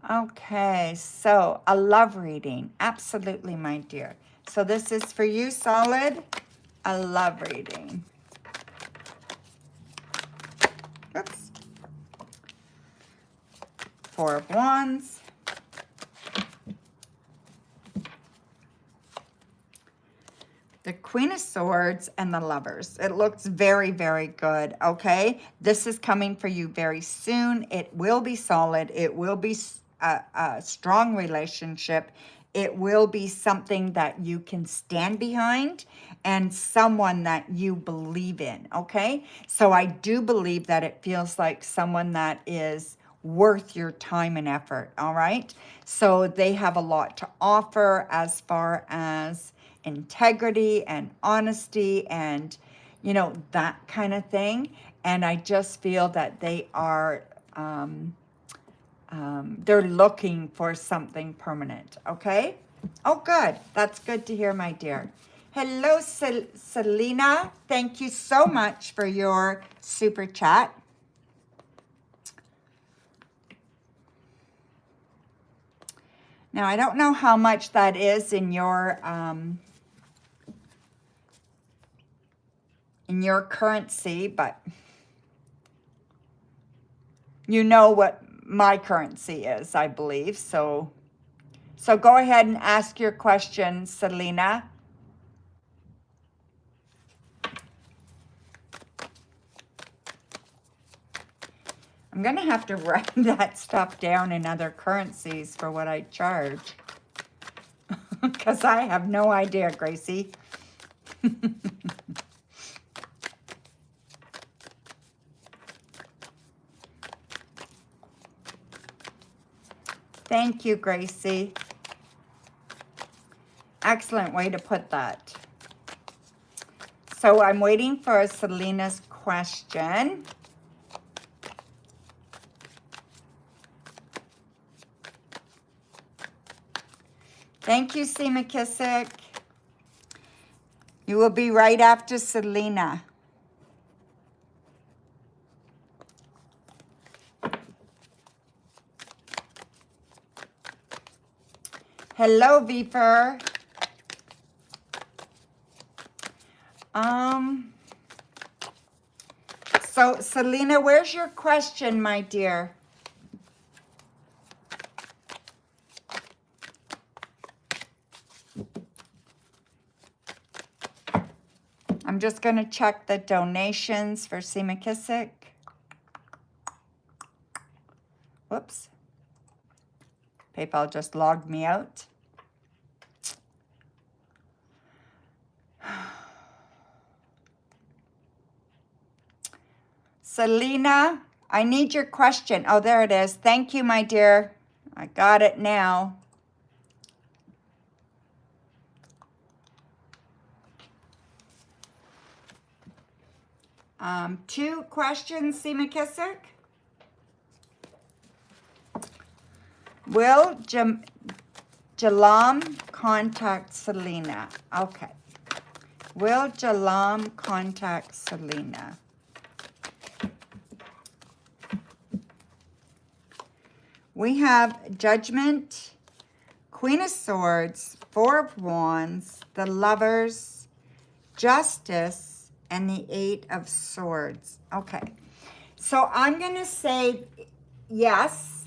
Okay, so a love reading. Absolutely, my dear. So this is for you, solid. A love reading. Oops. 4 of Wands. The Queen of Swords and the Lovers. It looks very, very good, okay? This is coming for you very soon. It will be solid. It will be a strong relationship. It will be something that you can stand behind and someone that you believe in, okay? So I do believe that it feels like someone that is worth your time and effort, all right? So they have a lot to offer as far as integrity and honesty and, you know, that kind of thing. And I just feel that they are, they're looking for something permanent, okay? Oh, good. That's good to hear, my dear. Hello, Selena. Thank you so much for your super chat. Now, I don't know how much that is in your currency, but you know what my currency is, I believe. So go ahead and ask your question, Selena. I'm going to have to write that stuff down in other currencies for what I charge. Because I have no idea, Gracie. Thank you, Gracie. Excellent way to put that. So I'm waiting for Selena's question. Thank you, C. McKissick. You will be right after Selena. Hello, Viper. So, Selena, where's your question, my dear? I'm just going to check the donations for C. McKissick. Whoops. PayPal just logged me out. Selena, I need your question. Oh, there it is. Thank you, my dear. I got it now. Two questions, C. McKissick. Will Jalam contact Selena? Okay. Will Jalam contact Selena? We have Judgment, Queen of Swords, 4 of Wands, the Lovers, Justice, and the 8 of Swords. Okay. So I'm going to say yes,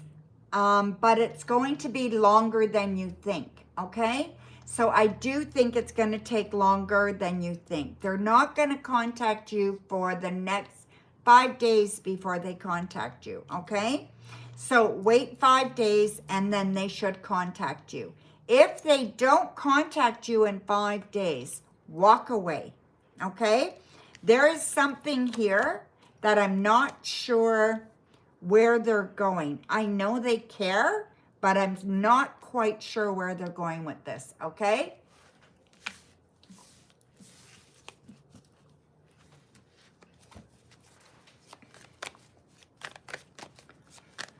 but it's going to be longer than you think, okay? So I do think it's going to take longer than you think. They're not going to contact you for the next 5 days before they contact you, okay? So wait 5 days and then they should contact you. If they don't contact you in 5 days, walk away, okay? There is something here that I'm not sure where they're going. I know they care, but I'm not quite sure where they're going with this, okay?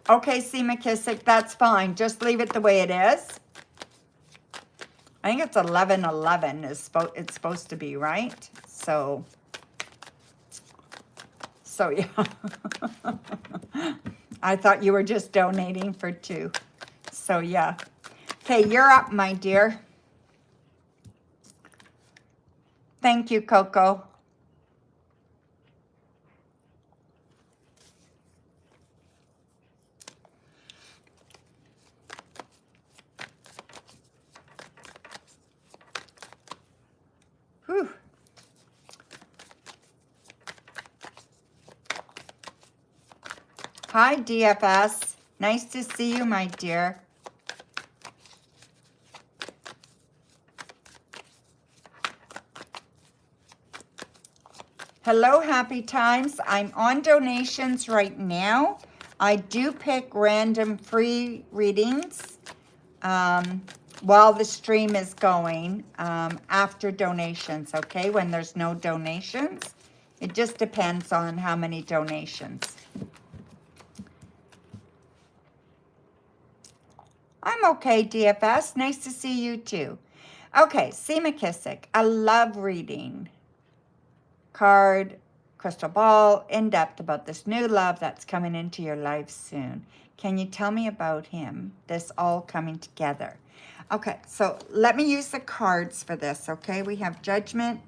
Okay, C. McKissick, that's fine. Just leave it the way it is. I think it's 11/11 is it's supposed to be, right? So yeah. I thought you were just donating for 2. So yeah. Okay, you're up, my dear. Thank you, Coco. Whew. Hi, DFS. Nice to see you, my dear. Hello, Happy Times. I'm on donations right now. I do pick random free readings while the stream is going after donations, okay? When there's no donations, it just depends on how many donations. I'm okay, DFS. Nice to see you too. Okay, C. McKissick. I love reading. Card, crystal ball, in depth about this new love that's coming into your life soon. Can you tell me about him? This all coming together. Okay, so let me use the cards for this, okay? We have Judgment,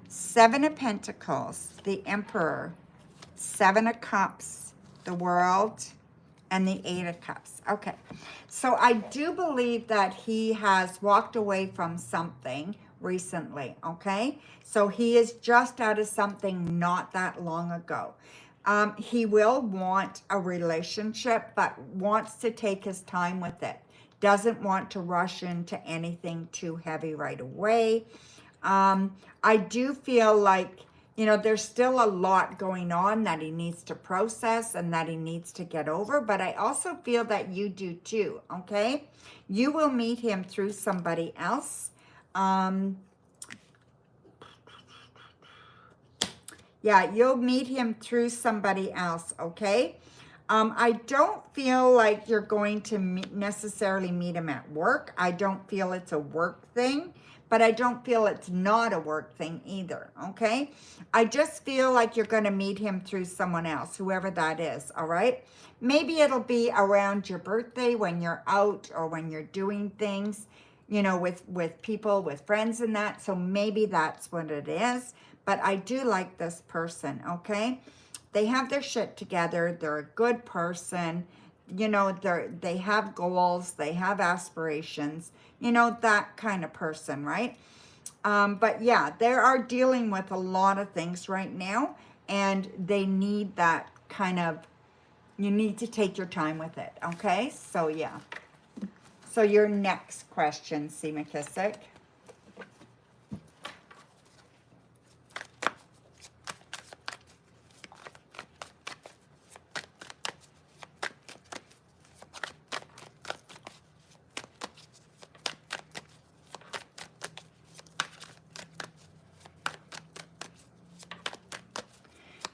7 of Pentacles, the Emperor, 7 of Cups, the World, and the 8 of Cups. Okay, so I do believe that he has walked away from something recently, okay? So he is just out of something not that long ago. He will want a relationship, but wants to take his time with it. Doesn't want to rush into anything too heavy right away. I do feel like, you know, there's still a lot going on that he needs to process and that he needs to get over, but I also feel that you do too, okay? You will meet him through somebody else. Yeah, you'll meet him through somebody else, okay? I don't feel like you're going to necessarily meet him at work. I don't feel it's a work thing, but I don't feel it's not a work thing either, okay? I just feel like you're going to meet him through someone else, whoever that is, all right? Maybe it'll be around your birthday when you're out or when you're doing things, you know, with people, with friends and that. So maybe that's what it is. But I do like this person, okay? They have their shit together. They're a good person. You know, they have goals. They have aspirations. You know, that kind of person, right? But yeah, they are dealing with a lot of things right now. And they need that kind of, you need to take your time with it, okay? So yeah. So your next question, C. McKissick.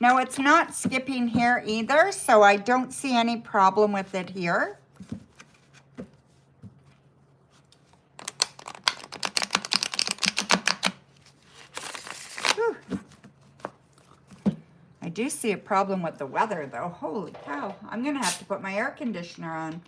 Now, it's not skipping here either, so I don't see any problem with it here. Whew. I do see a problem with the weather, though. Holy cow. I'm going to have to put my air conditioner on.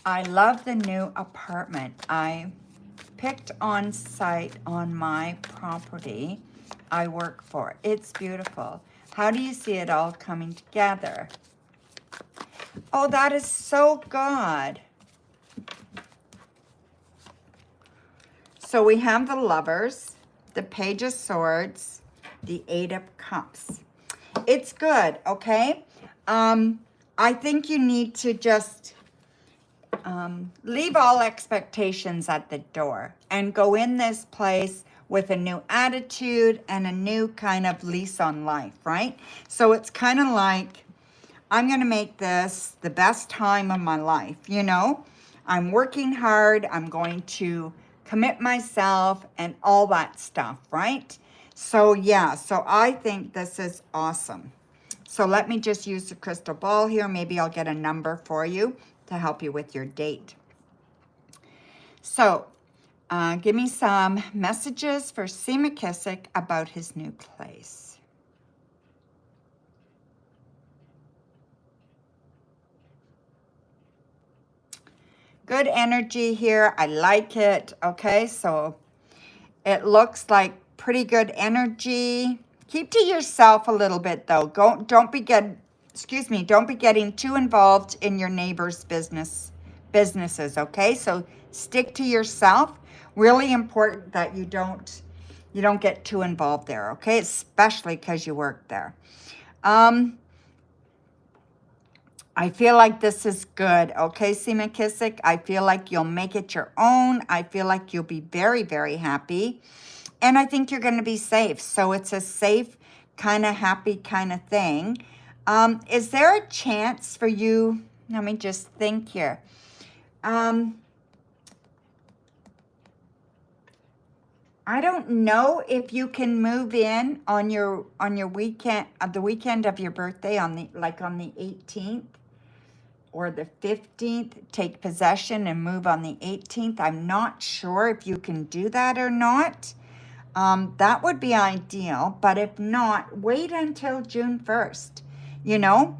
I love the new apartment I picked on site on my property I work for. It's beautiful. How do you see it all coming together? Oh, that is so good. So we have the Lovers, the Page of Swords, the Eight of Cups. It's good, okay? I think you need to just leave all expectations at the door and go in this place with a new attitude and a new kind of lease on life, right? So it's kind of like, I'm going to make this the best time of my life, you know? I'm working hard. I'm going to commit myself and all that stuff, right? So yeah, so I think this is awesome. So let me just use the crystal ball here. Maybe I'll get a number for you to help you with your date. So give me some messages for C. McKissick about his new place. Good energy here. I like it. Okay, so it looks like pretty good energy. Keep to yourself a little bit though. Don't be getting too involved in your neighbor's businesses, okay? So stick to yourself. Really important that you don't get too involved there, okay? Especially because you work there. I feel like this is good, okay, C. McKissick? I feel like you'll make it your own. I feel like you'll be very, very happy. And I think you're going to be safe. So it's a safe, kind of happy kind of thing. Is there a chance for you? Let me just think here. I don't know if you can move in on your weekend, the weekend of your birthday, on the 18th or the 15th, take possession and move on the 18th. I'm not sure if you can do that or not. That would be ideal, but if not, wait until June 1st, you know?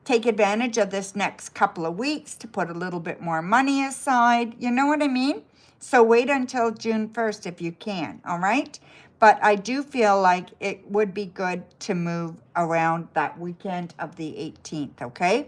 Take advantage of this next couple of weeks to put a little bit more money aside. You know what I mean? So wait until June 1st if you can, all right? But I do feel like it would be good to move around that weekend of the 18th, okay?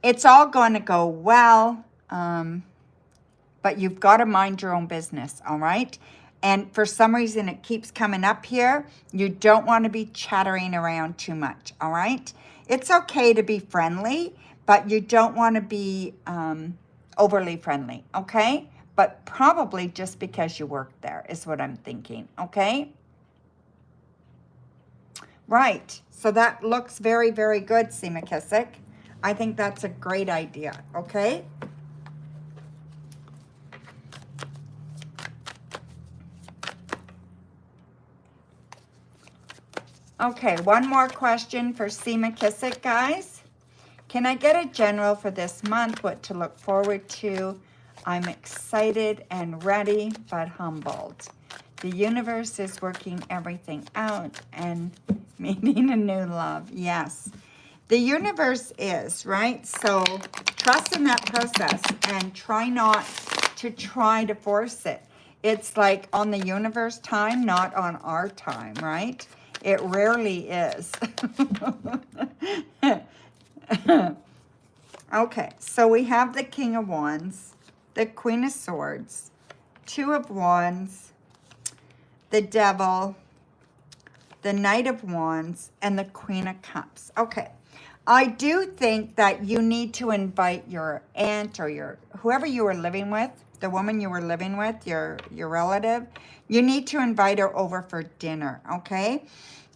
It's all going to go well, but you've got to mind your own business, all right? And for some reason, it keeps coming up here. You don't want to be chattering around too much, all right? It's okay to be friendly, but you don't want to be overly friendly, okay? But probably just because you work there is what I'm thinking, okay? Right. So that looks very, very good, C. McKissick. I think that's a great idea, okay? Okay, one more question for C. McKissick, guys. Can I get a general for this month? What to look forward to? I'm excited and ready, but humbled. The universe is working everything out and meeting a new love. Yes, the universe is, right? So trust in that process and try not to try to force it. It's like on the universe time, not on our time, right? It rarely is. Okay, so we have the King of Wands, the Queen of Swords, Two of Wands, the Devil, the Knight of Wands, and the Queen of Cups. Okay, I do think that you need to invite your aunt or whoever you were living with, the woman you were living with, your relative. You need to invite her over for dinner, okay?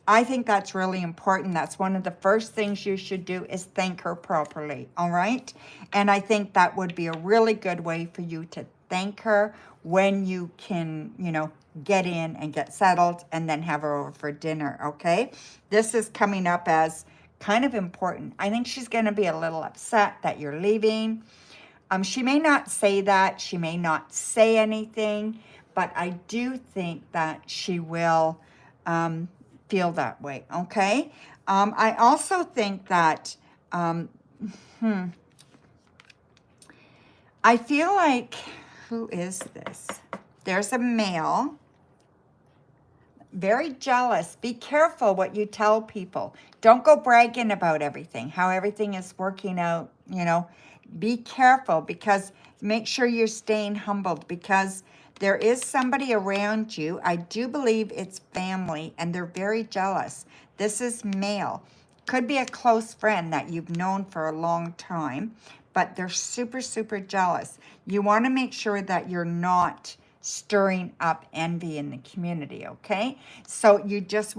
I think that's really important. That's one of the first things you should do is thank her properly, all right? And I think that would be a really good way for you to thank her when you can, get in and get settled and then have her over for dinner, okay? This is coming up as kind of important. I think she's going to be a little upset that you're leaving. She may not say that. She may not say anything, but I do think that she will feel that way, okay? I also think that, hmm, I feel like, who is this? There's a male, very jealous. Be careful what you tell people. Don't go bragging about everything, how everything is working out, you know. Be careful, because make sure you're staying humbled, because there is somebody around you. I do believe it's family, and they're very jealous. This is male. Could be a close friend that you've known for a long time, but they're super, super jealous. You want to make sure that you're not stirring up envy in the community, okay? So you just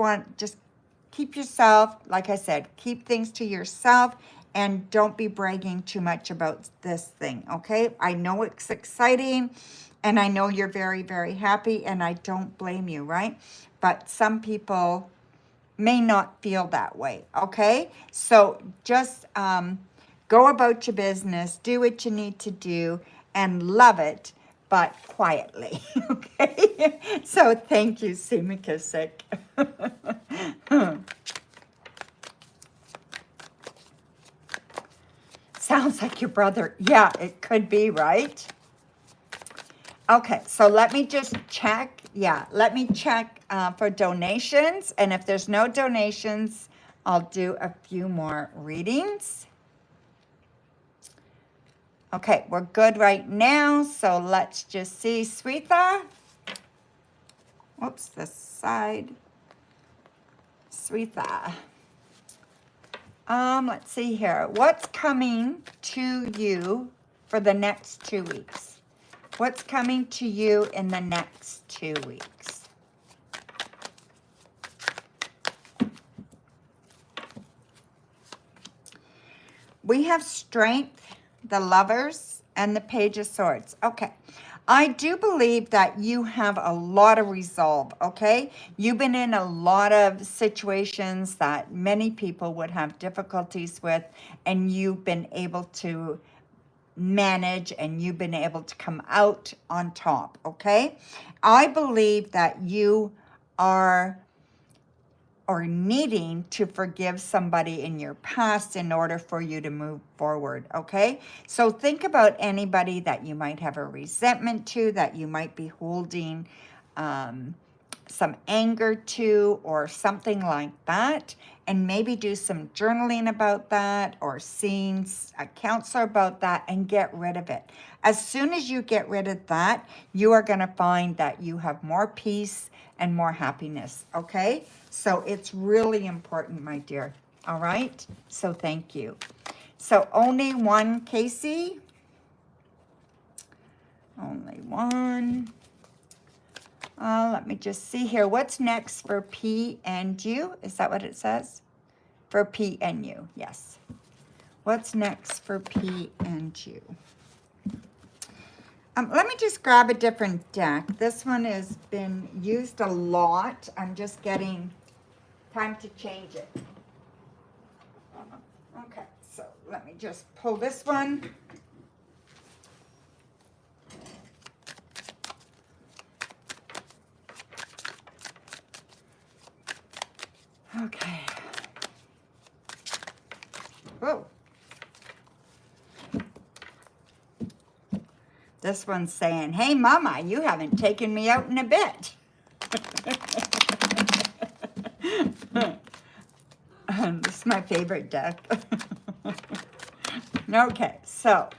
keep yourself, like I said, keep things to yourself, and don't be bragging too much about this thing, okay? I know it's exciting, and I know you're very, very happy, and I don't blame you, right? But some people may not feel that way, okay? So just go about your business, do what you need to do, and love it, but quietly, okay? So thank you, C. McKissick. Sounds like your brother. Yeah, it could be, right? Okay, so let me just check. Yeah, let me check for donations. And if there's no donations, I'll do a few more readings. Okay, we're good right now. So let's just see. Sweetha. Whoops, this side. Sweetha. Let's see here. What's coming to you for the next 2 weeks? What's coming to you in the next 2 weeks? We have Strength, the Lovers, and the Page of Swords. Okay. I do believe that you have a lot of resolve, okay? You've been in a lot of situations that many people would have difficulties with, and you've been able to manage, and you've been able to come out on top, okay? I believe that you are or needing to forgive somebody in your past in order for you to move forward, okay? So think about anybody that you might have a resentment to, that you might be holding some anger to, or something like that, and maybe do some journaling about that, or seeing a counselor about that, and get rid of it. As soon as you get rid of that, you are going to find that you have more peace and more happiness, okay? So it's really important, my dear. All right? So thank you. So only one, Casey. Only one. Let me just see here. What's next for P and U? Is that what it says? For P and U, yes. What's next for P and U? Let me just grab a different deck. This one has been used a lot. I'm just getting time to change it. Okay, so let me just pull this one. Okay. Whoa. This one's saying, hey, Mama, you haven't taken me out in a bit. This is my favorite deck. Okay, so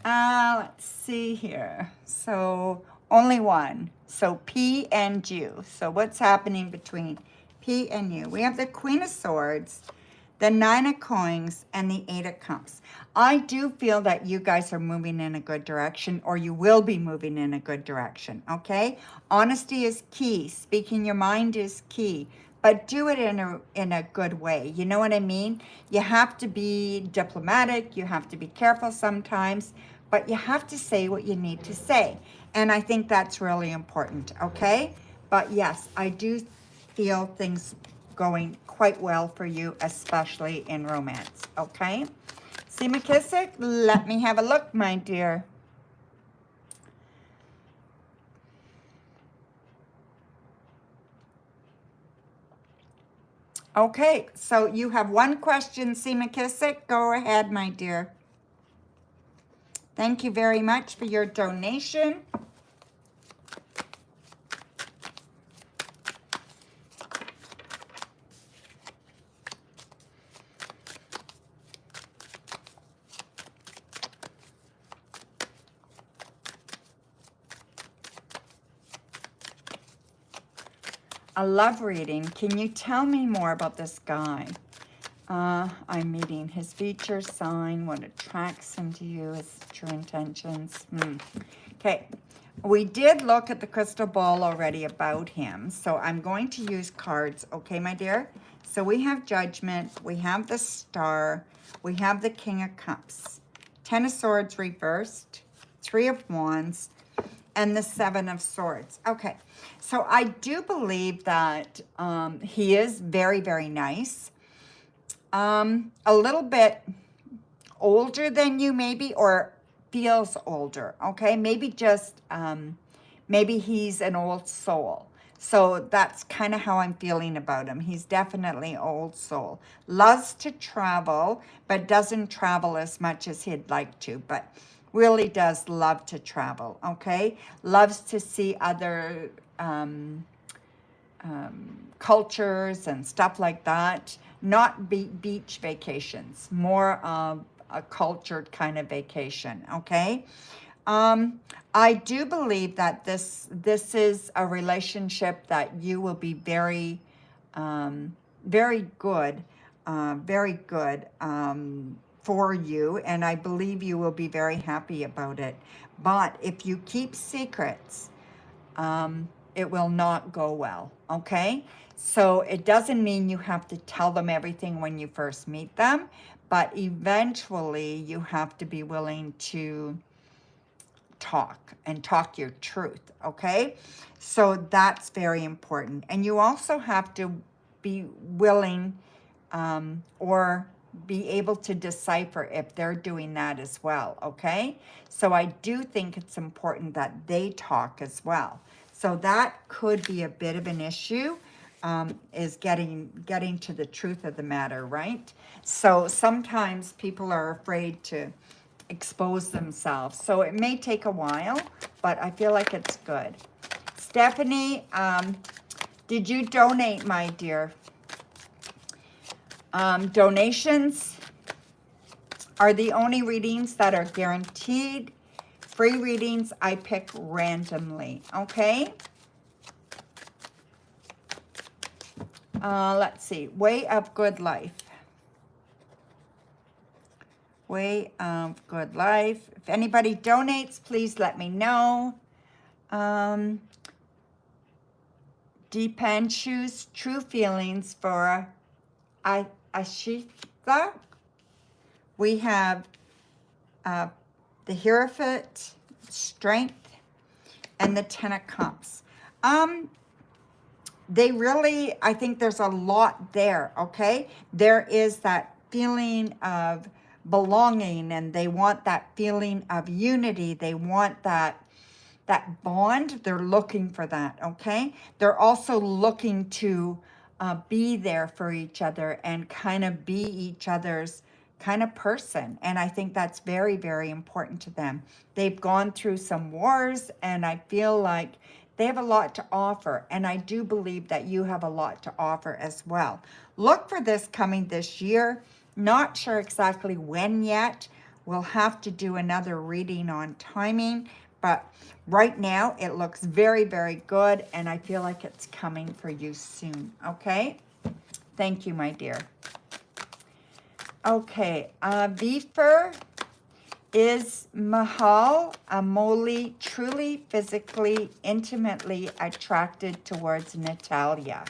let's see here. So only one. So P and U. So what's happening between P and U? We have the Queen of Swords, the Nine of Coins, and the Eight of Cups. I do feel that you guys are moving in a good direction, or you will be moving in a good direction, okay? Honesty is key. Speaking your mind is key. But do it in a good way. You know what I mean? You have to be diplomatic. You have to be careful sometimes. But you have to say what you need to say. And I think that's really important, okay? But yes, I do feel things going quite well for you, especially in romance, okay? See McKissick? Let me have a look, my dear. Okay, so you have one question, C. McKissick. Go ahead, my dear. Thank you very much for your donation. A love reading. Can you tell me more about this guy? I'm meeting his future sign, what attracts him to you, his true intentions. Okay, we did look at the crystal ball already about him, so I'm going to use cards, okay, my dear? So we have Judgment, we have the Star, we have the King of Cups, Ten of Swords reversed, Three of Wands, and the Seven of Swords. Okay, so I do believe that he is very, very nice. A little bit older than you maybe, or feels older, okay? Maybe just, maybe he's an old soul. So that's kind of how I'm feeling about him. He's definitely old soul. Loves to travel, but doesn't travel as much as he'd like to, but really does love to travel, okay? Loves to see other cultures and stuff like that. Not beach vacations, more of a cultured kind of vacation, okay? I do believe that this is a relationship that you will be very, very good, for you, and I believe you will be very happy about it. But if you keep secrets, it will not go well, okay? So it doesn't mean you have to tell them everything when you first meet them, but eventually you have to be willing to talk and talk your truth, okay? So that's very important. And you also have to be willing or be able to decipher if they're doing that as well, okay? So I do think it's important that they talk as well. So that could be a bit of an issue, is getting to the truth of the matter, right? So sometimes people are afraid to expose themselves. So it may take a while, but I feel like it's good. Stephanie, did you donate, my dear? Donations are the only readings that are guaranteed. Free readings I pick randomly, okay? Let's see. Way of Good Life. Way of Good Life. If anybody donates, please let me know. Deep End Shoes, True Feelings for Ashitha. We have the Hierophant, Strength, and the Ten of Cups. They really, I think there's a lot there, okay? There is that feeling of belonging, and they want that feeling of unity. They want that bond. They're looking for that, okay? They're also looking to be there for each other and kind of be each other's kind of person. And I think that's very, very important to them. They've gone through some wars, and I feel like they have a lot to offer. And I do believe that you have a lot to offer as well. Look for this coming this year. Not sure exactly when yet. We'll have to do another reading on timing. But right now, it looks very, very good. And I feel like it's coming for you soon. Okay? Thank you, my dear. Okay, Vifer is Mahal Amoli truly, physically, intimately attracted towards Natalia?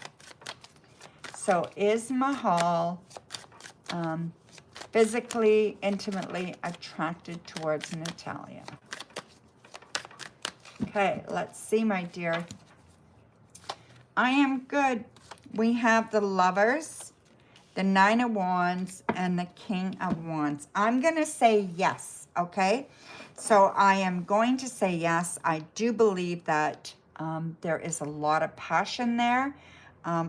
So is Mahal physically, intimately attracted towards Natalia? Okay, let's see, my dear. I am good. We have the Lovers, the Nine of Wands, and the King of Wands. I'm going to say yes, okay? So I am going to say yes. I do believe that there is a lot of passion there.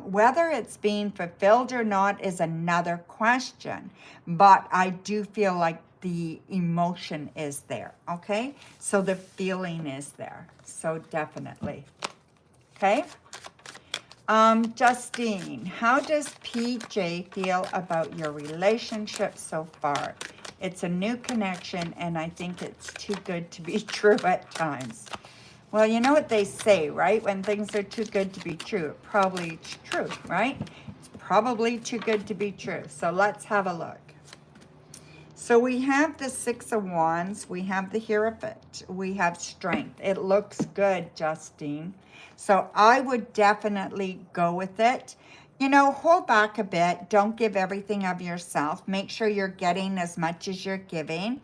Whether it's being fulfilled or not is another question, but I do feel like the emotion is there, okay? So the feeling is there, so definitely, okay? Justine, how does PJ feel about your relationship so far? It's a new connection, and I think it's too good to be true at times. Well, you know what they say, right? When things are too good to be true, it probably is true, right? It's probably too good to be true. So let's have a look. So we have the Six of Wands, we have the Hierophant, we have Strength. It looks good, Justine. So I would definitely go with it. You know, hold back a bit. Don't give everything of yourself. Make sure you're getting as much as you're giving,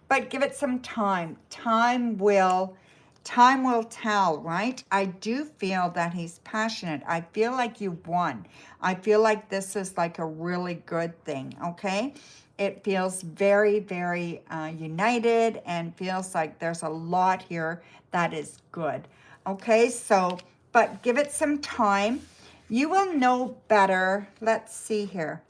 but give it some time. Time will tell, right? I do feel that he's passionate. I feel like you won. I feel like this is like a really good thing, okay? It feels very, very united and feels like there's a lot here that is good. Okay, so, but give it some time. You will know better. Let's see here.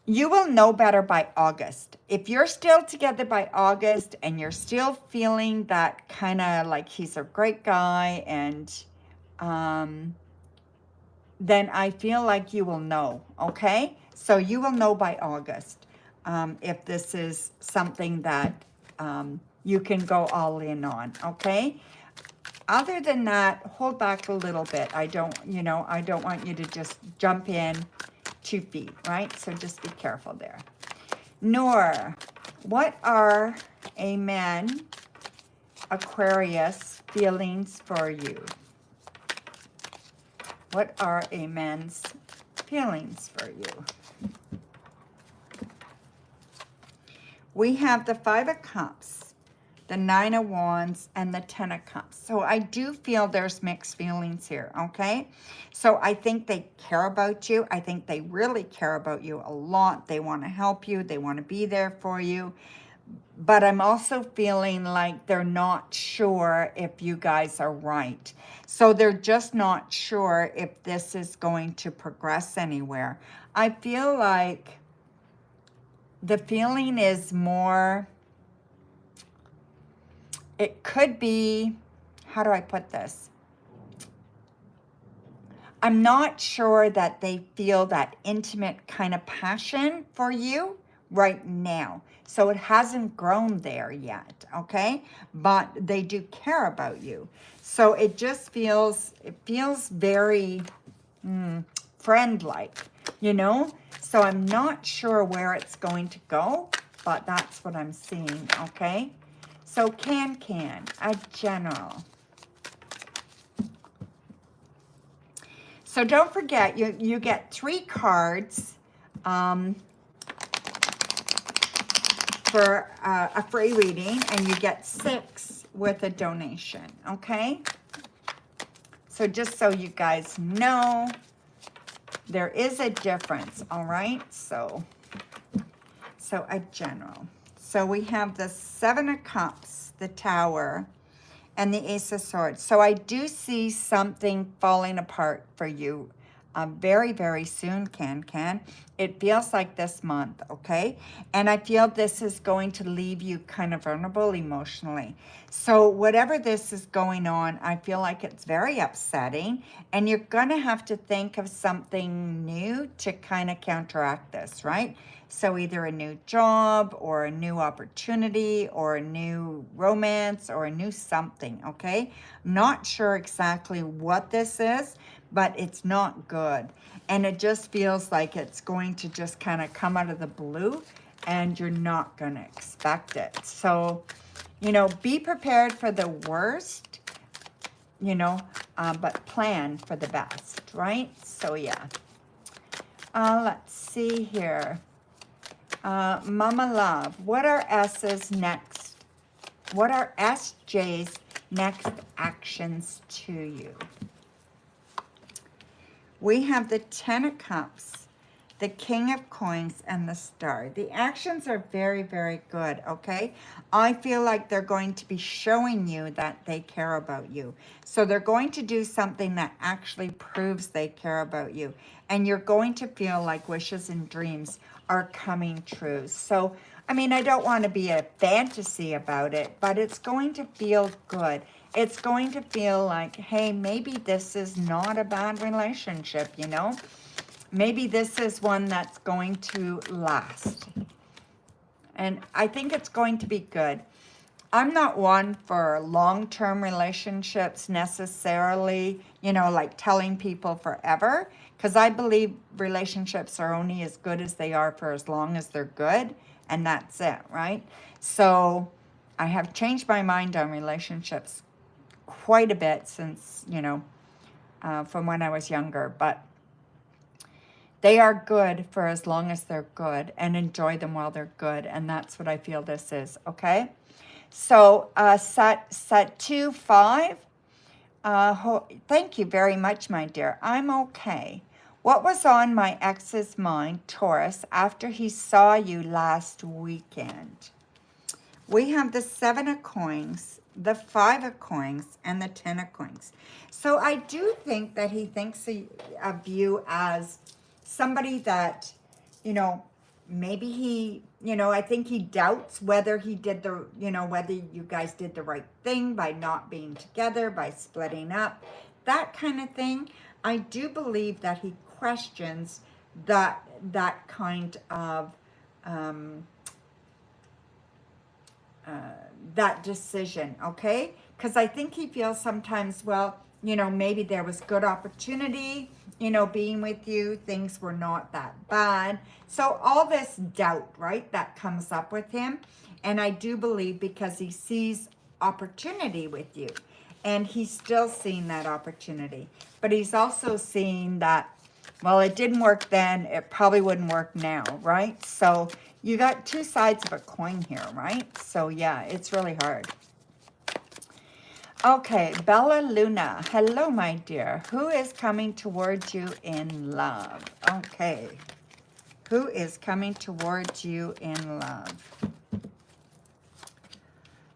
You will know better by August. If you're still together by August and you're still feeling that kind of like he's a great guy, and then I feel like you will know, okay? So you will know by August if this is something that you can go all in on, okay? Other than that, hold back a little bit. I don't want you to just jump in 2 feet, right? So just be careful there. Noor, what are Amen Aquarius feelings for you? What are Amen's feelings for you? We have the 5 of Cups, the 9 of Wands, and the 10 of Cups. So I do feel there's mixed feelings here, okay? So I think they care about you. I think they really care about you a lot. They want to help you. They want to be there for you. But I'm also feeling like they're not sure if you guys are right. So they're just not sure if this is going to progress anywhere. I feel like the feeling is more, it could be, how do I put this? I'm not sure that they feel that intimate kind of passion for you right now. So it hasn't grown there yet, okay? But they do care about you. So it just feels, very friend-like, you know? So I'm not sure where it's going to go, but that's what I'm seeing, okay? So can, a general. So don't forget, you get 3 cards for a free reading, and you get 6 with a donation, okay? So just so you guys know, there is a difference, all right? So a general. So we have the 7 of Cups, the Tower, and the Ace of Swords. So I do see something falling apart for you very, very soon, Can. It feels like this month, okay? And I feel this is going to leave you kind of vulnerable emotionally. So whatever this is going on, I feel like it's very upsetting, and you're going to have to think of something new to kind of counteract this, right? So either a new job or a new opportunity or a new romance or a new something, okay? Not sure exactly what this is, but it's not good. And it just feels like it's going to just kind of come out of the blue, and you're not going to expect it. So, be prepared for the worst, but plan for the best, right? So, yeah. Let's see here. Mama Love, what are S's next? What are SJ's next actions to you? We have the 10 of Cups, the King of Coins, and the Star. The actions are very, very good, okay? I feel like they're going to be showing you that they care about you. So they're going to do something that actually proves they care about you. And you're going to feel like wishes and dreams are coming true. So, I mean, I don't want to be a fantasy about it, but it's going to feel good. It's going to feel like, hey, maybe this is not a bad relationship, you know? Maybe this is one that's going to last. And I think it's going to be good. I'm not one for long-term relationships necessarily, you know, like telling people forever, because I believe relationships are only as good as they are for as long as they're good, and that's it, right? So I have changed my mind on relationships quite a bit since, you know, from when I was younger, but they are good for as long as they're good, and enjoy them while they're good. And that's what I feel this is, okay? So set 2, 5. Thank you very much, my dear. I'm okay. What was on my ex's mind, Taurus, after he saw you last weekend? We have the 7 of coins, the 5 of coins, and the 10 of coins. So I do think that he thinks of you as somebody that, you know, maybe he, you know, I think he doubts whether he did the, you know, whether you guys did the right thing by not being together, by splitting up, that kind of thing. I do believe that he questions that kind of, that decision, okay? Because I think he feels sometimes, well, you know, maybe there was good opportunity, you know, being with you, things were not that bad. So all this doubt, right, that comes up with him. And I do believe because he sees opportunity with you, and he's still seeing that opportunity. But he's also seeing that, well, it didn't work then, it probably wouldn't work now, right? So you got two sides of a coin here, right? So yeah, it's really hard. Okay, Bella Luna. Hello, my dear. Who is coming towards you in love? Okay. Who is coming towards you in love?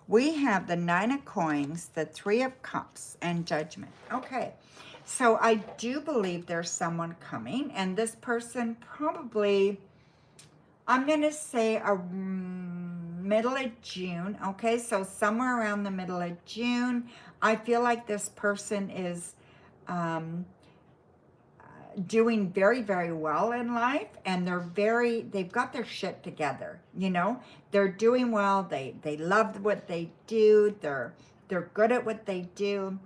We have the 9 of coins, the 3 of cups, and judgment. Okay. So I do believe there's someone coming, and this person probably, I'm going to say a middle of June. Okay, so somewhere around the middle of June. I feel like this person is doing very, very well in life, and they've got their shit together, you know? They're doing well, they love what they do, they're good at what they do.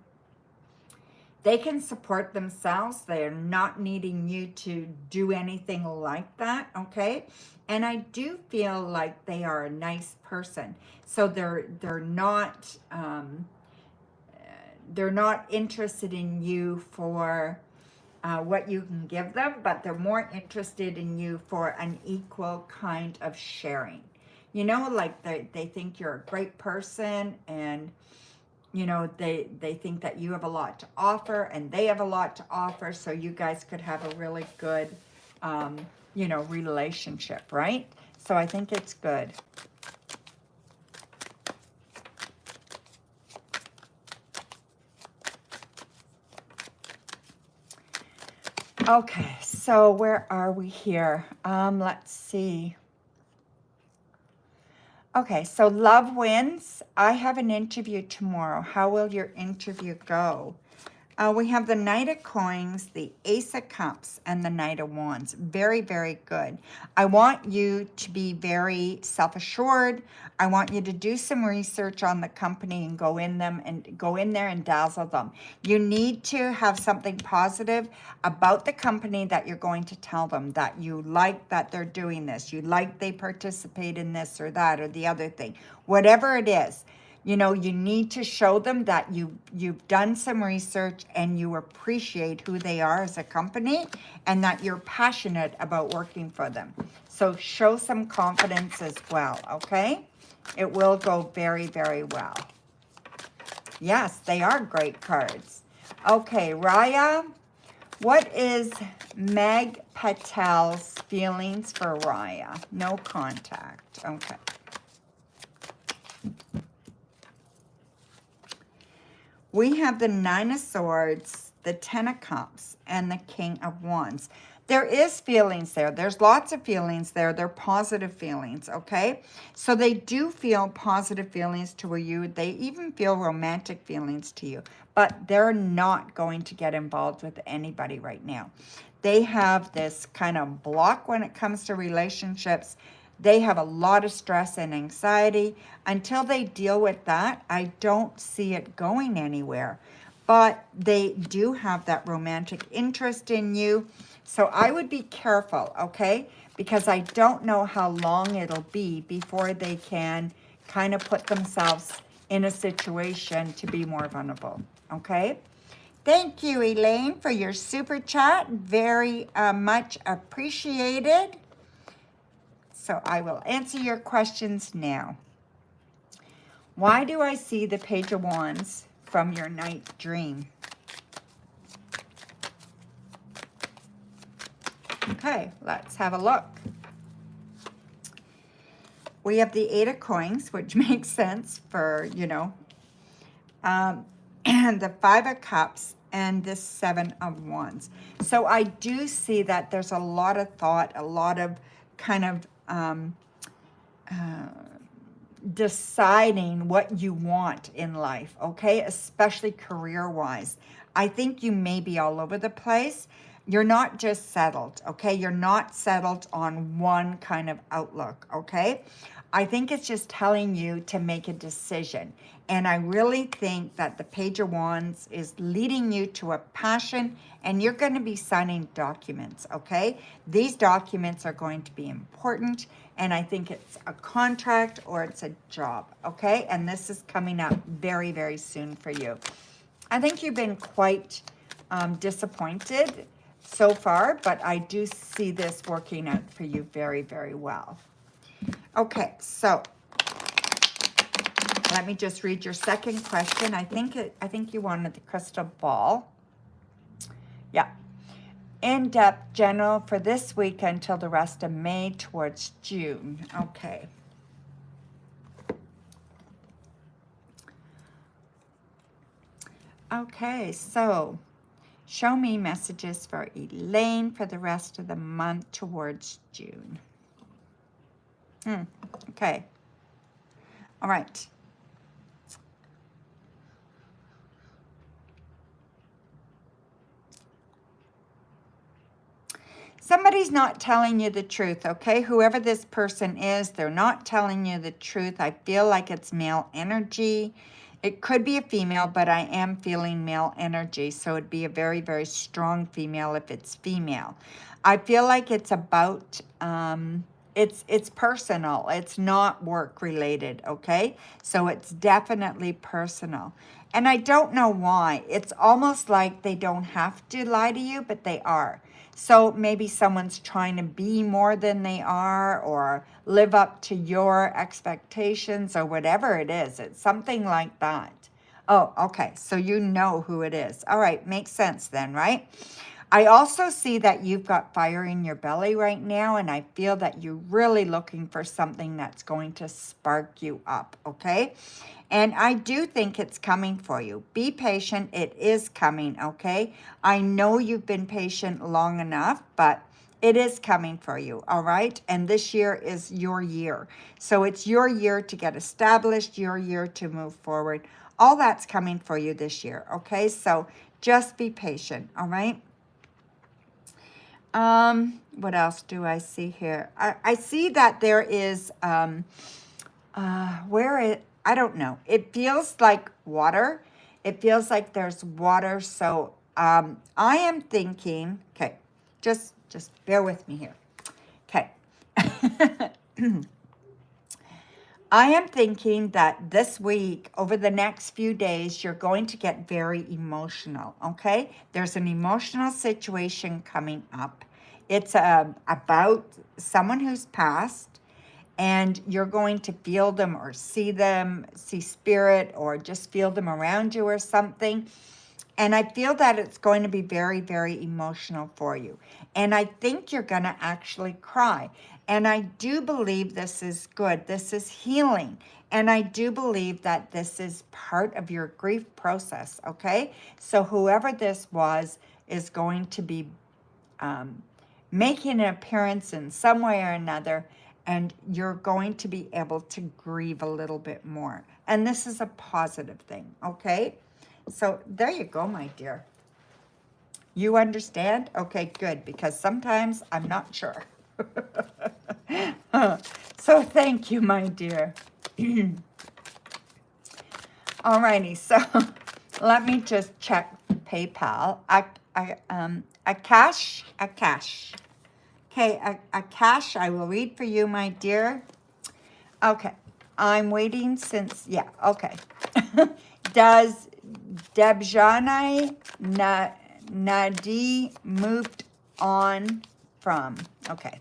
They can support themselves. They're not needing you to do anything like that, okay? And I do feel like they are a nice person. So they're not interested in you for what you can give them, but they're more interested in you for an equal kind of sharing. You know, like they think you're a great person, and you know, they think that you have a lot to offer, and they have a lot to offer, so you guys could have a really good, you know, relationship, right? So I think it's good. Okay, so where are we here? Let's see. Okay, so love wins. I have an interview tomorrow. How will your interview go? We have the Knight of Coins, the Ace of Cups, and the Knight of Wands. Very, very good. I want you to be very self-assured. I want you to do some research on the company and go in there and dazzle them. You need to have something positive about the company that you're going to tell them, that you like that they're doing this, you like they participate in this or that or the other thing. Whatever it is. You know, you need to show them that you've done some research and you appreciate who they are as a company, and that you're passionate about working for them. So show some confidence as well, okay? It will go very, very well. Yes, they are great cards. Okay, Raya, What is Meg Patel's feelings for Raya? No contact. Okay. We have the Nine of Swords, the Ten of Cups, and the King of Wands. There is feelings there. There's lots of feelings there. They're positive feelings, okay? So they do feel positive feelings toward you. They even feel romantic feelings to you. But they're not going to get involved with anybody right now. They have this kind of block when it comes to relationships. They have a lot of stress and anxiety. Until they deal with that, I don't see it going anywhere. But they do have that romantic interest in you. So I would be careful, okay? Because I don't know how long it'll be before they can kind of put themselves in a situation to be more vulnerable, okay? Thank you, Elaine, for your super chat. Very much appreciated. So I will answer your questions now. Why do I see the Page of Wands from your night dream? Okay, let's have a look. We have the Eight of Coins, which makes sense for, you know, and the Five of Cups and the Seven of Wands. So I do see that there's a lot of thought, a lot of kind of deciding what you want in life, okay? Especially career-wise. I think you may be all over the place. You're not just settled, okay? You're not settled on one kind of outlook, okay? I think it's just telling you to make a decision. And I really think that the Page of Wands is leading you to a passion, and you're going to be signing documents, okay? These documents are going to be important, and I think it's a contract or it's a job, okay? And this is coming up very, very soon for you. I think you've been quite disappointed so far, but I do see this working out for you very, very well. Okay, so let me just read your second question. I think you wanted the crystal ball. Yeah. In-depth general for this week until the rest of May towards June. Okay. Okay, so show me messages for Elaine for the rest of the month towards June. Okay. All right. Somebody's not telling you the truth, okay? Whoever this person is, they're not telling you the truth. I feel like it's male energy. It could be a female, but I am feeling male energy, so it'd be a very, very strong female if it's female. I feel like it's about, it's personal. It's not work related, okay? So it's definitely personal. And I don't know why. It's almost like they don't have to lie to you, but they are. So maybe someone's trying to be more than they are or live up to your expectations or whatever it is. It's something like that. Oh, okay. So you know who it is. All right. Makes sense then, right? I also see that you've got fire in your belly right now, and I feel that you're really looking for something that's going to spark you up, okay? And I do think it's coming for you. Be patient. It is coming, okay? I know you've been patient long enough, but it is coming for you, all right? And this year is your year. So it's your year to get established, your year to move forward. All that's coming for you this year, okay? So just be patient, all right? What else do I see here? I see that there is, I don't know. It feels like water. It feels like there's water. So, I am thinking, okay, just bear with me here. Okay. I am thinking that this week, over the next few days, you're going to get very emotional, okay? There's an emotional situation coming up. It's about someone who's passed, and you're going to feel them or see spirit, or just feel them around you or something. And I feel that it's going to be very, very emotional for you. And I think you're going to actually cry. And I do believe this is good. This is healing. And I do believe that this is part of your grief process, okay? So whoever this was is going to be making an appearance in some way or another, and you're going to be able to grieve a little bit more. And this is a positive thing, okay? So there you go, my dear. You understand? Okay, good, because sometimes I'm not sure. So thank you, my dear. Alrighty, so let me just check PayPal. Akash. Okay, Akash, I will read for you, my dear. Okay, I'm waiting since, yeah, okay. Does Debjani Nadi moved on from? Okay.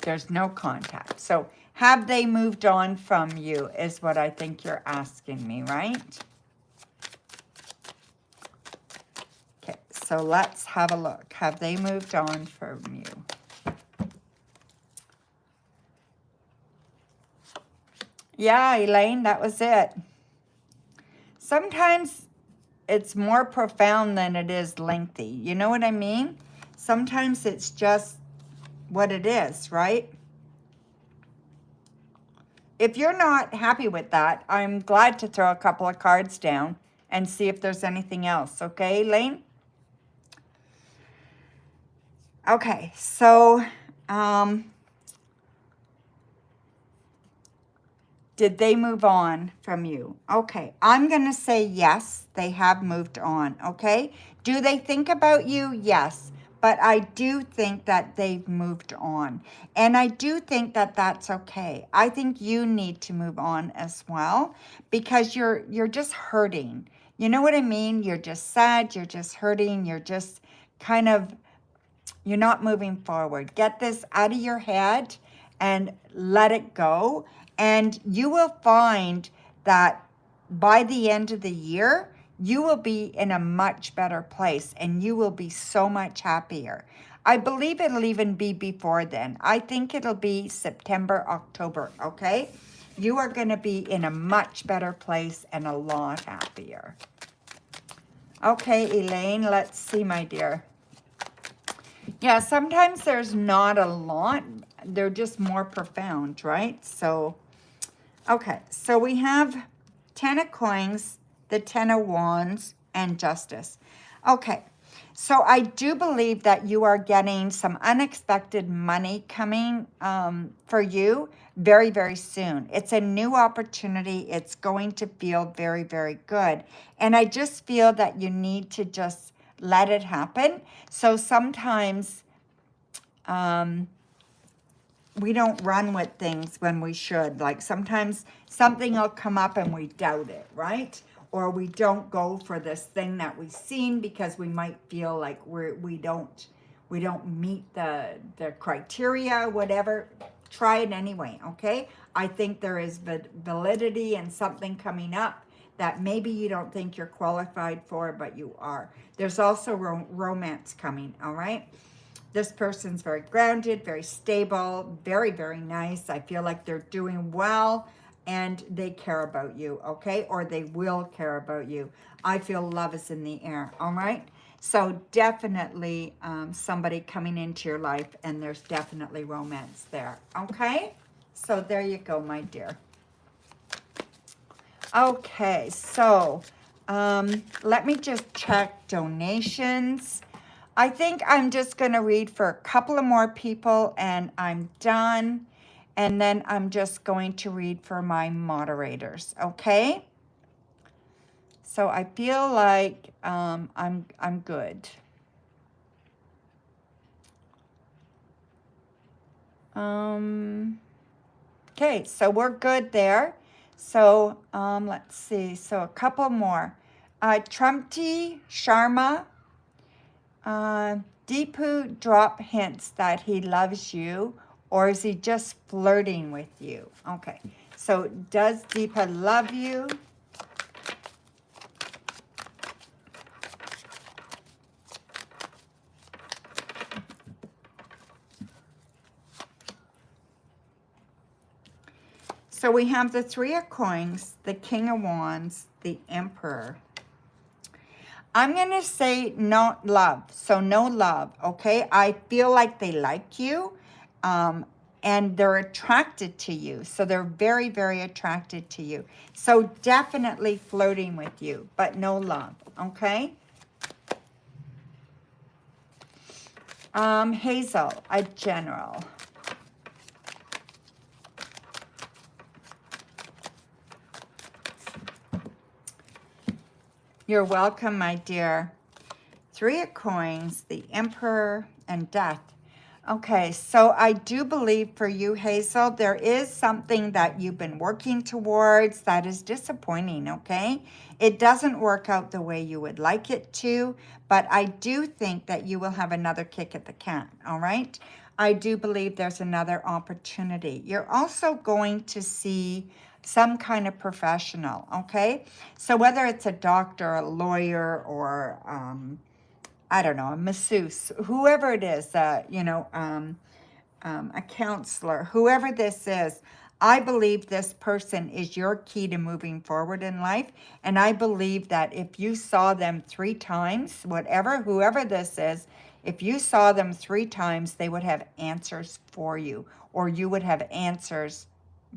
There's no contact. So have they moved on from you is what I think you're asking me, right? Okay, so let's have a look. Have they moved on from you? Yeah, Elaine, that was it. Sometimes it's more profound than it is lengthy. You know what I mean? Sometimes it's just what it is, right? If you're not happy with that, I'm glad to throw a couple of cards down and see if there's anything else. Okay, Elaine? Okay, so did they move on from you? Okay, I'm going to say yes, they have moved on, okay? Do they think about you? Yes, but I do think that they've moved on. And I do think that that's okay. I think you need to move on as well because you're just hurting. You know what I mean? You're just sad, you're just hurting, you're just kind of, you're not moving forward. Get this out of your head and let it go. And you will find that by the end of the year, you will be in a much better place and you will be so much happier. I believe it'll even be before then. I think it'll be September, October, okay? You are going to be in a much better place and a lot happier. Okay, Elaine, let's see, my dear. Yeah, sometimes there's not a lot. They're just more profound, right? So, okay. So we have 10 of coins, the 10 of wands, and justice. Okay. So I do believe that you are getting some unexpected money coming for you very, very soon. It's a new opportunity. It's going to feel very, very good. And I just feel that you need to just let it happen. So sometimes we don't run with things when we should. Like sometimes something will come up and we doubt it, right? Or we don't go for this thing that we've seen because we might feel like we don't meet the criteria, whatever. Try it anyway, okay? I think there is validity and something coming up that maybe you don't think you're qualified for, but you are. There's also romance coming, all right? This person's very grounded, very stable, very, very nice. I feel like they're doing well and they care about you, okay? Or they will care about you. I feel love is in the air, all right? So definitely somebody coming into your life and there's definitely romance there, okay? So there you go, my dear. Okay, so let me just check donations. I think I'm just going to read for a couple of more people and I'm done. And then I'm just going to read for my moderators, okay? So I feel like I'm good. Okay, so we're good there. So let's see. So a couple more. Trumpty Sharma. Deepu drop hints that he loves you, or is he just flirting with you? Okay, so does Deepa love you? So we have the Three of Coins, the King of Wands, the Emperor. I'm going to say not love. So no love, okay? I feel like they like you, and they're attracted to you. So they're very, very attracted to you. So definitely flirting with you, but no love, okay? Hazel, a general. You're welcome, my dear. Three of Coins, the Emperor, and Death. Okay, so I do believe for you, Hazel, there is something that you've been working towards that is disappointing, okay? It doesn't work out the way you would like it to, but I do think that you will have another kick at the can, all right? I do believe there's another opportunity. You're also going to see some kind of professional, okay? So whether it's a doctor, a lawyer, or I don't know, a masseuse, whoever it is, a counselor, whoever this is, I believe this person is your key to moving forward in life. And I believe that if you saw them 3 times, whoever this is, if you saw them 3 times, they would have answers for you, or you would have answers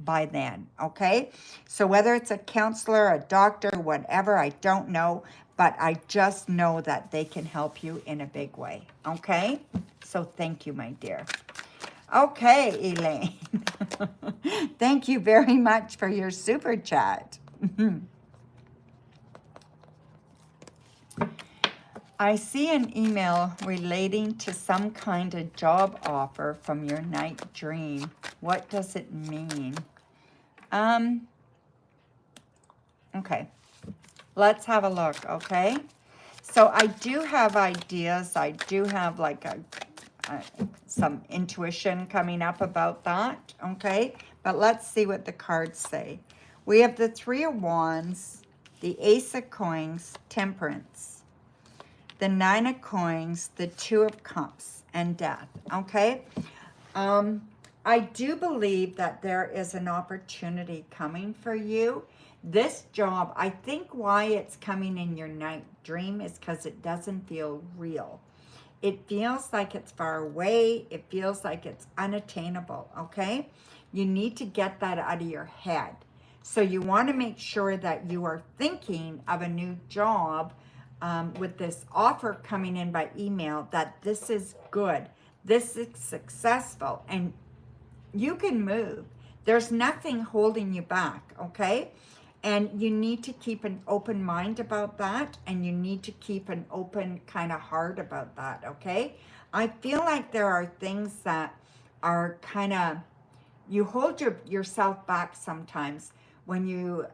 by then, okay? So whether it's a counselor, a doctor, whatever, I don't know, but I just know that they can help you in a big way, okay? So thank you, my dear. Okay, Elaine. Thank you very much for your super chat. I see an email relating to some kind of job offer from your night dream. What does it mean? Okay, let's have a look, okay? So I do have ideas. I do have like some intuition coming up about that, okay? But let's see what the cards say. We have the Three of Wands, the Ace of Coins, Temperance, the Nine of Coins, the Two of Cups, and Death, okay? I do believe that there is an opportunity coming for you. This job, I think why it's coming in your night dream is because it doesn't feel real. It feels like it's far away. It feels like it's unattainable, okay? You need to get that out of your head. So you want to make sure that you are thinking of a new job with this offer coming in by email, that this is good, this is successful, and you can move. There's nothing holding you back, okay? And you need to keep an open mind about that, and you need to keep an open kind of heart about that, okay? I feel like there are things that are kind of, you hold yourself back sometimes when you,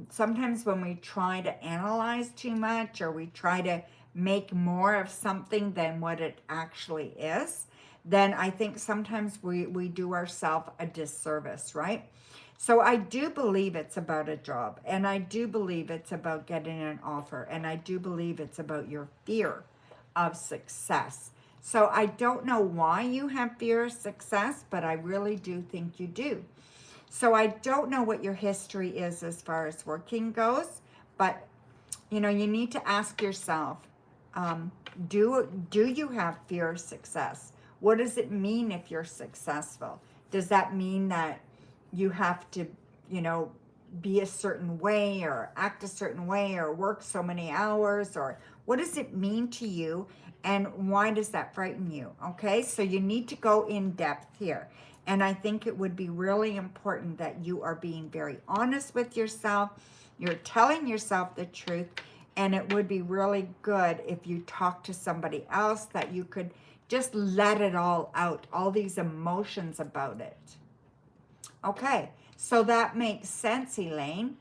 sometimes when we try to analyze too much, or we try to make more of something than what it actually is, then I think sometimes we do ourselves a disservice, right? So I do believe it's about a job, and I do believe it's about getting an offer, and I do believe it's about your fear of success. So I don't know why you have fear of success, but I really do think you do. So I don't know what your history is as far as working goes, but you know, you need to ask yourself, do you have fear of success? What does it mean if you're successful? Does that mean that you have to, you know, be a certain way, or act a certain way, or work so many hours, or what does it mean to you, and why does that frighten you? Okay, so you need to go in depth here. And I think it would be really important that you are being very honest with yourself. You're telling yourself the truth, and it would be really good if you talk to somebody else, that you could just let it all out, all these emotions about it. Okay, so that makes sense, Elaine,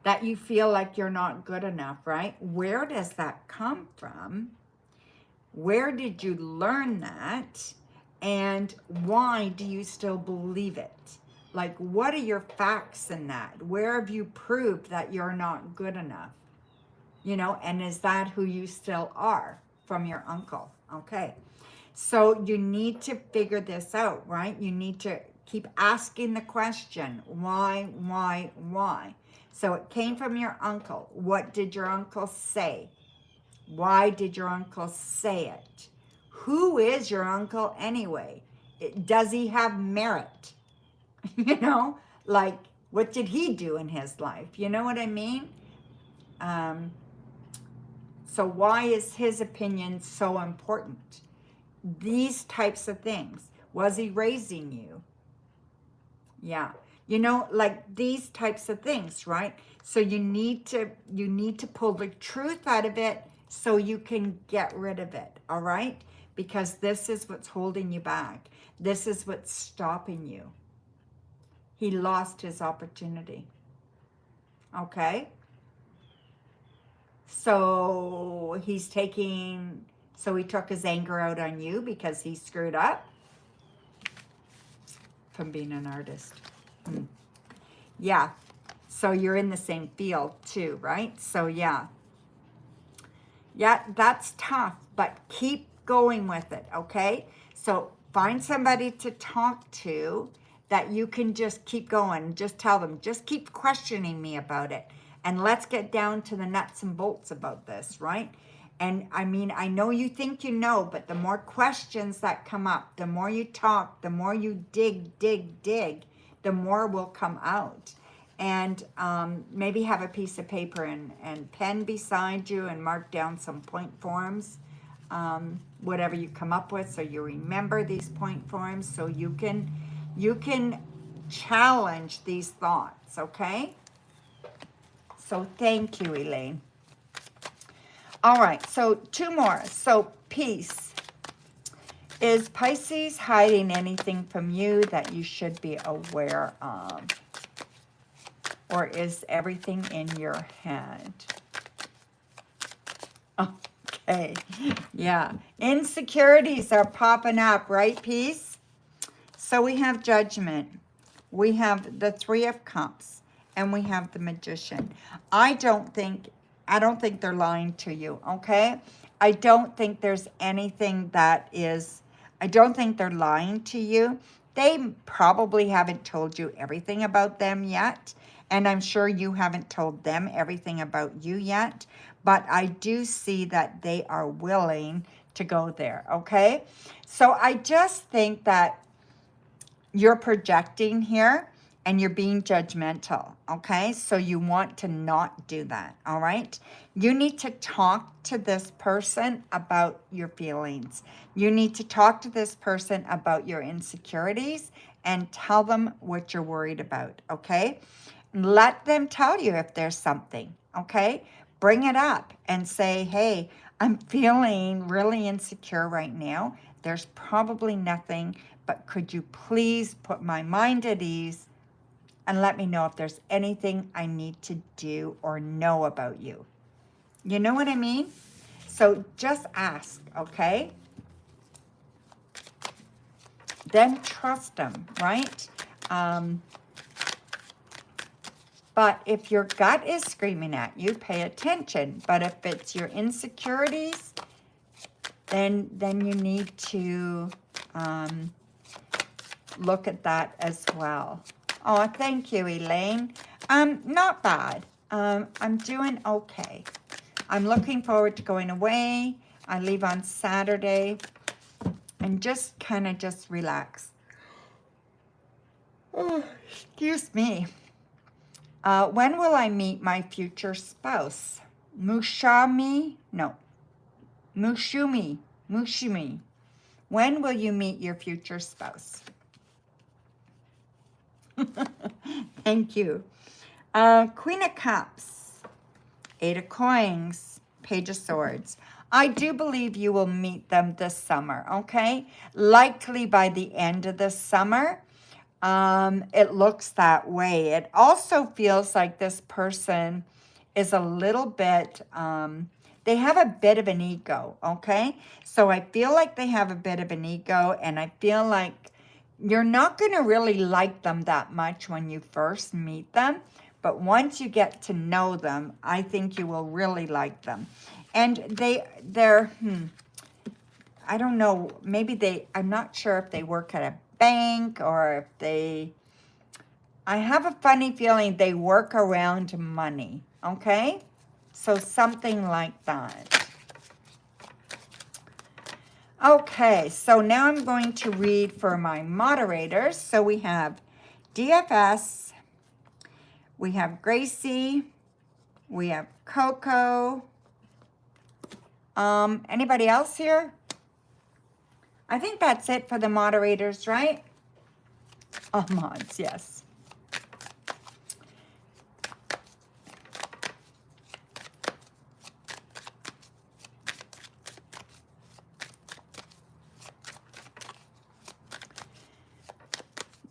that you feel like you're not good enough, right? Where does that come from? Where did you learn that? And why do you still believe it? Like, what are your facts in that? Where have you proved that you're not good enough? You know, and is that who you still are from your uncle? Okay. So you need to figure this out, right? You need to Keep asking the question, why, why? So it came from your uncle. What did your uncle say? Why did your uncle say it? Who is your uncle anyway? Does he have merit? You know, like, what did he do in his life? You know what I mean? So why is his opinion so important? These types of things. Was he raising you? Yeah. You know, like these types of things, right? So you need to pull the truth out of it so you can get rid of it, all right? Because this is what's holding you back. This is what's stopping you. He lost his opportunity. Okay? So he took his anger out on you because he screwed up from being an artist. Yeah. So you're in the same field too, right? So yeah. Yeah, that's tough, but keep going with it, okay? So find somebody to talk to that you can just keep going. Just tell them, just keep questioning me about it. And let's get down to the nuts and bolts about this, right? And I mean, I know you think you know, but the more questions that come up, the more you talk, the more you dig, the more will come out. And maybe have a piece of paper and pen beside you and mark down some point forms, whatever you come up with, so you remember these point forms, so you can challenge these thoughts, okay? So thank you, Elaine. All right, so two more. So peace. Is Pisces hiding anything from you that you should be aware of? Or is everything in your head? Okay, yeah. Insecurities are popping up, right, Peace? So we have Judgment. We have the Three of Cups. And we have the Magician. I don't think they're lying to you, okay? I don't think there's anything I don't think they're lying to you. They probably haven't told you everything about them yet. And I'm sure you haven't told them everything about you yet. But I do see that they are willing to go there, okay? So I just think that you're projecting here and you're being judgmental, okay? So you want to not do that, all right? You need to talk to this person about your feelings. You need to talk to this person about your insecurities and tell them what you're worried about, okay? Let them tell you if there's something, okay? Bring it up and say, hey, I'm feeling really insecure right now. There's probably nothing, but could you please put my mind at ease and let me know if there's anything I need to do or know about you. You know what I mean? So just ask, okay? Then trust them, right? But if your gut is screaming at you, pay attention. But if it's your insecurities, then you need to look at that as well. Oh, thank you, Elaine. Not bad. I'm doing okay. I'm looking forward to going away. I leave on Saturday and just kind of just relax. Oh, excuse me. When will I meet my future spouse? Mushumi. When will you meet your future spouse? Thank you. Queen of Cups, Eight of Coins, Page of Swords. I do believe you will meet them this summer, okay? Likely by the end of this summer. It looks that way. It also feels like this person is a little bit, they have a bit of an ego, okay? So I feel like they have a bit of an ego, and I feel like you're not going to really like them that much when you first meet them. But once you get to know them, I think you will really like them. And they're I don't know, maybe I'm not sure if they work at bank, or if they, I have a funny feeling they work around money, okay? So something like that. Okay, so now I'm going to read for my moderators. So we have DFS, we have Gracie, we have Coco. Anybody else here? I think that's it for the moderators, right? Oh, mods, yes.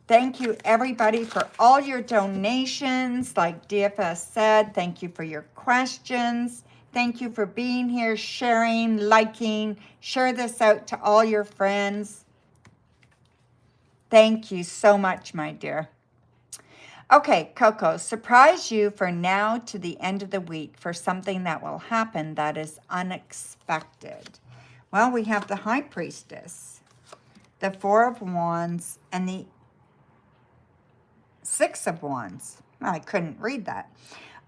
Thank you, everybody, for all your donations. Like DFS said, thank you for your questions. Thank you for being here, sharing, liking. Share this out to all your friends. Thank you so much, my dear. Okay, Coco, surprise you for now to the end of the week for something that will happen that is unexpected. Well, we have the High Priestess, the Four of Wands, and the Six of Wands. I couldn't read that.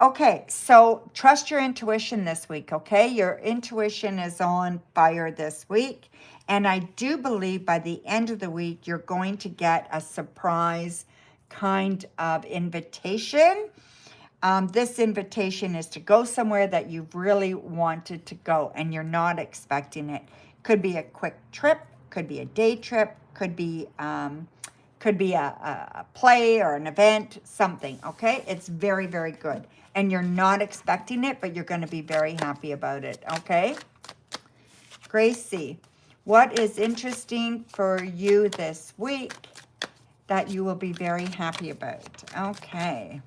Okay, so trust your intuition this week, okay? Your intuition is on fire this week. And I do believe by the end of the week, you're going to get a surprise kind of invitation. This invitation is to go somewhere that you've really wanted to go and you're not expecting it. Could be a quick trip, could be a day trip, could be a play or an event, something, okay? It's very, very good. And you're not expecting it, but you're going to be very happy about it, okay? Gracie, what is interesting for you this week that you will be very happy about? Okay.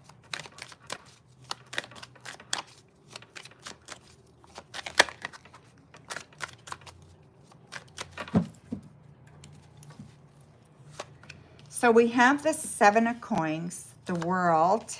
So we have the Seven of Coins, the World,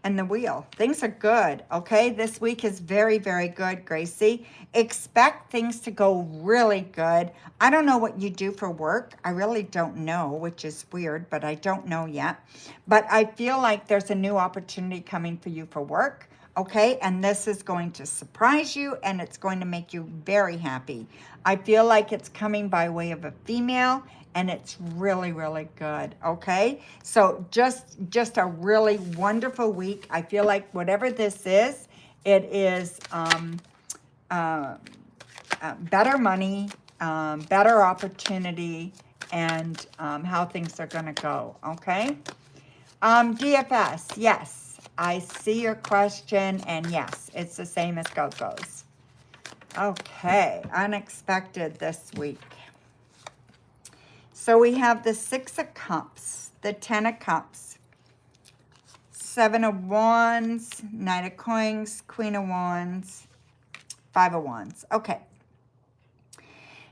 and the Wheel. Things are good, okay? This week is very, very good, Gracie. Expect things to go really good. I don't know what you do for work. I really don't know, which is weird, but I don't know yet. But I feel like there's a new opportunity coming for you for work, okay? And this is going to surprise you, and it's going to make you very happy. I feel like it's coming by way of a female, and it's really, really good, okay? So just a really wonderful week. I feel like whatever this is, it is better money, better opportunity, and how things are gonna go, okay? DFS, yes, I see your question, and yes, it's the same as Coco's. Okay, unexpected this week. So we have the Six of Cups, the Ten of Cups, Seven of Wands, Knight of Coins, Queen of Wands, Five of Wands. Okay.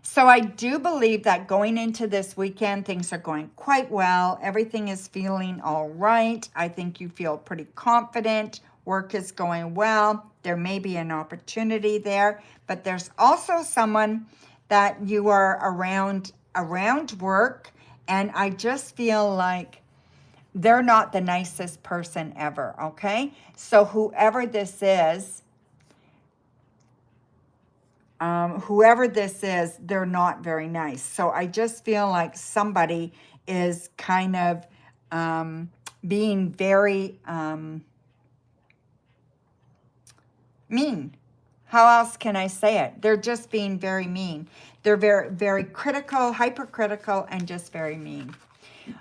So I do believe that going into this weekend, things are going quite well. Everything is feeling all right. I think you feel pretty confident. Work is going well. There may be an opportunity there, but there's also someone that you are around work, and I just feel like they're not the nicest person ever, okay? So whoever this is, they're not very nice. So I just feel like somebody is kind of being very mean. How else can I say it? They're just being very mean. They're very, very critical, hypercritical, and just very mean.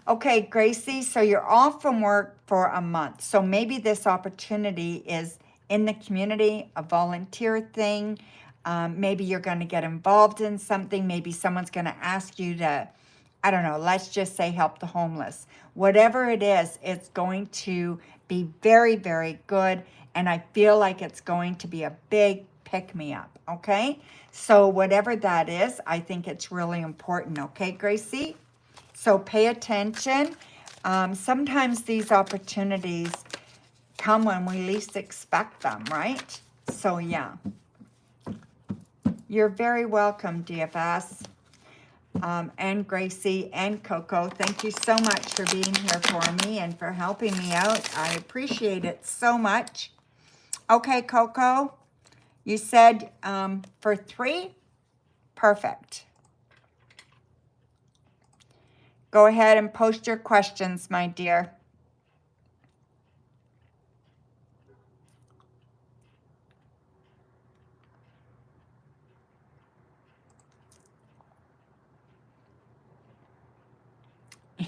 Okay, Gracie, so you're off from work for a month. So maybe this opportunity is in the community, a volunteer thing. Maybe you're going to get involved in something. Maybe someone's going to ask you to, I don't know, let's just say help the homeless. Whatever it is, it's going to be very, very good. And I feel like it's going to be a big pick-me-up, okay? So whatever that is, I think it's really important, okay, Gracie? So pay attention. Sometimes these opportunities come when we least expect them, right? So yeah. You're very welcome, DFS. and Gracie and Coco. Thank you so much for being here for me and for helping me out. I appreciate it so much. Okay, Coco, you said for 3? Perfect. Go ahead and post your questions, my dear.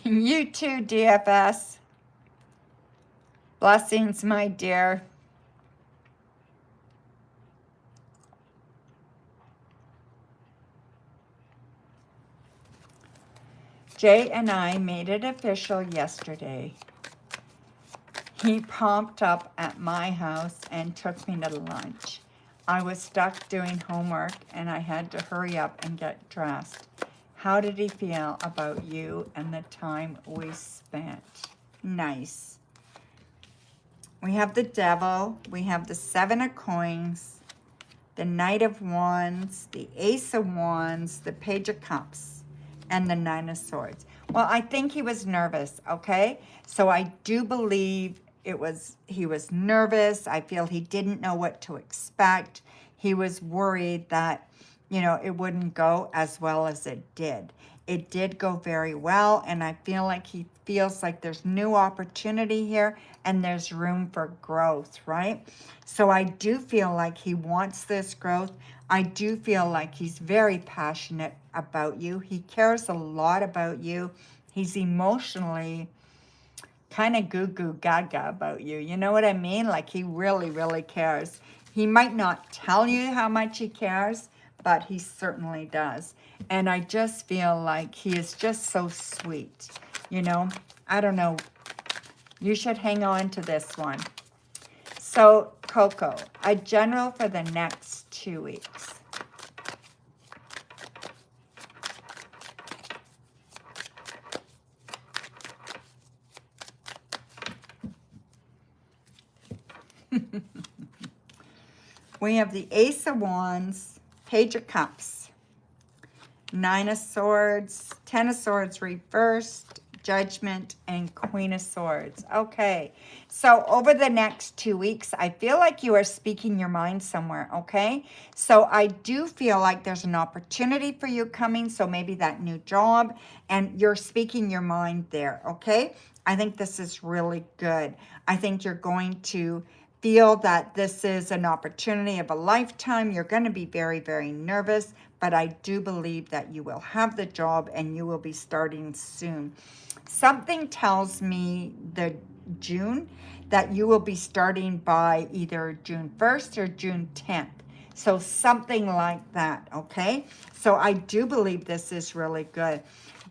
You too, DFS. Blessings, my dear. Jay and I made it official yesterday. He popped up at my house and took me to lunch. I was stuck doing homework and I had to hurry up and get dressed. How did he feel about you and the time we spent? Nice. We have the Devil. We have the 7 of Coins, the Knight of Wands, the Ace of Wands, the Page of Cups, and the 9 of Swords. Well, I think he was nervous, okay? So I do believe he was nervous. I feel he didn't know what to expect. He was worried that, you know, it wouldn't go as well as it did. It did go very well, and I feel like he feels like there's new opportunity here and there's room for growth, right? So I do feel like he wants this growth. I do feel like he's very passionate about you. He cares a lot about you. He's emotionally kind of goo-goo gaga about you. You know what I mean? Like he really, really cares. He might not tell you how much he cares, but he certainly does. And I just feel like he is just so sweet. You know, I don't know. You should hang on to this one. So, Coco, a general for the next 2 weeks. We have the Ace of Wands, Page of Cups, 9 of Swords, 10 of Swords reversed, Judgment, and Queen of Swords. Okay, so over the next 2 weeks, I feel like you are speaking your mind somewhere, okay? So I do feel like there's an opportunity for you coming, so maybe that new job, and you're speaking your mind there, okay? I think this is really good. I think you're going to feel that this is an opportunity of a lifetime. You're going to be very, very nervous, but I do believe that you will have the job and you will be starting soon. Something tells me the June that you will be starting by either June 1st or June 10th. So something like that, okay? So I do believe this is really good.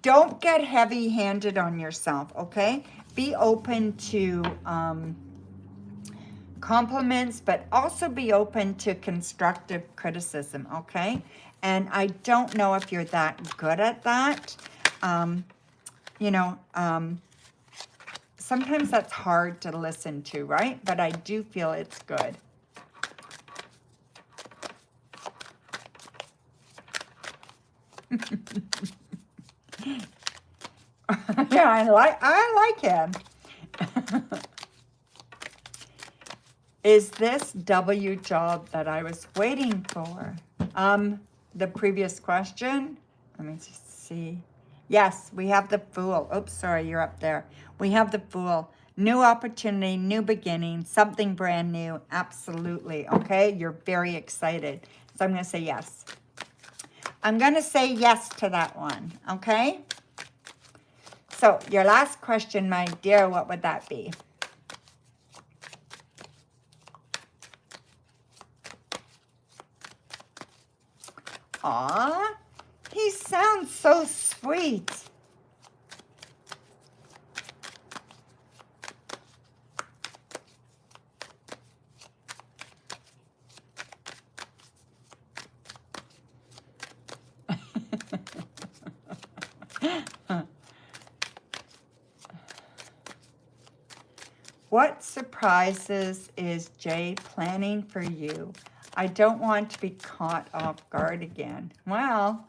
Don't get heavy-handed on yourself, okay? Be open to compliments, but also be open to constructive criticism, okay? And I don't know if you're that good at that. You know, sometimes that's hard to listen to, right? But I do feel it's good. Yeah, I like him. Is this W job that I was waiting for? The previous question. Let me just see. Yes, we have the Fool. Oops, sorry, you're up there. We have the Fool. New opportunity, new beginning, something brand new. Absolutely. Okay, you're very excited. So I'm going to say yes. I'm going to say yes to that one. Okay. So your last question, my dear, what would that be? Aw, he sounds so sweet. What surprises is Jay planning for you? I don't want to be caught off guard again. Well,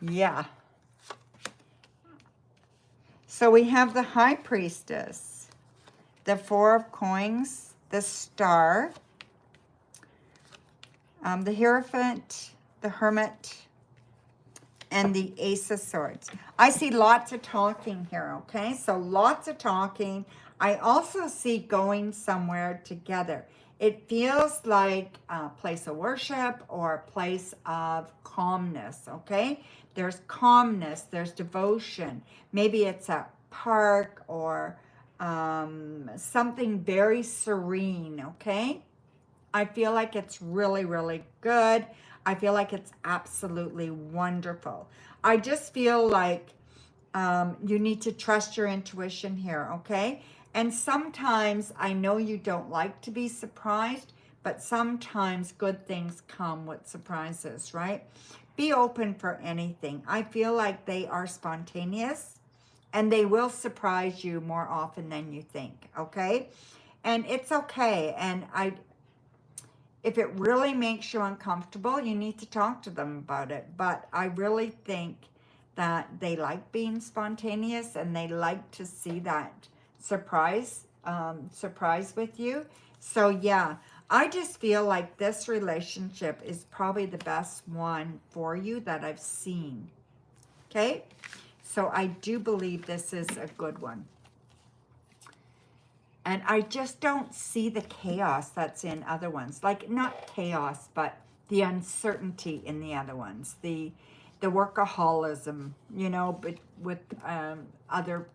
yeah. So we have the High Priestess, the Four of Coins, the Star, the Hierophant, the Hermit, and the Ace of Swords. I see lots of talking here, okay? So lots of talking. I also see going somewhere together. It feels like a place of worship or a place of calmness, okay? There's calmness, there's devotion. Maybe it's a park or something very serene, okay? I feel like it's really, really good. I feel like it's absolutely wonderful. I just feel like you need to trust your intuition here, okay? And sometimes I know you don't like to be surprised, but sometimes good things come with surprises, right? Be open for anything. I feel like they are spontaneous and they will surprise you more often than you think, okay? And it's okay. And if it really makes you uncomfortable, you need to talk to them about it. But I really think that they like being spontaneous and they like to see that surprise with you. So yeah, I just feel like this relationship is probably the best one for you that I've seen. Okay? So I do believe this is a good one. And I just don't see the chaos that's in other ones. Like, not chaos, but the uncertainty in the other ones. The workaholism, you know, but with other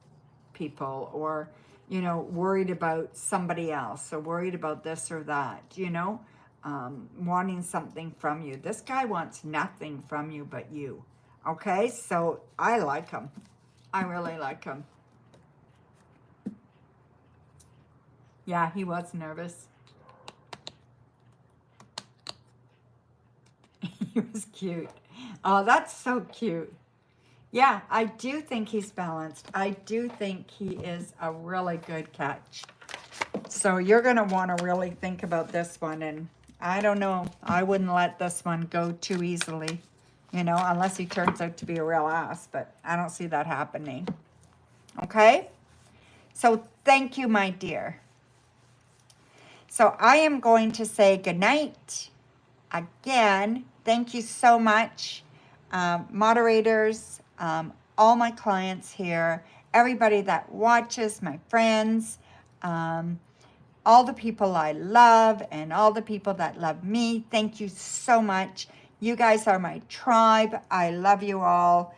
people, or, you know, worried about somebody else, or worried about this or that, you know, wanting something from you. This guy wants nothing from you but you. Okay? So I like him. I really like him. Yeah, he was nervous. He was cute. Oh, that's so cute. Yeah, I do think he's balanced. I do think he is a really good catch. So you're going to want to really think about this one. And I don't know. I wouldn't let this one go too easily, you know, unless he turns out to be a real ass. But I don't see that happening. Okay? So thank you, my dear. So I am going to say goodnight. Again, thank you so much, moderators, all my clients here, everybody that watches, my friends, all the people I love, and all the people that love me. Thank you so much. You guys are my tribe. I love you all.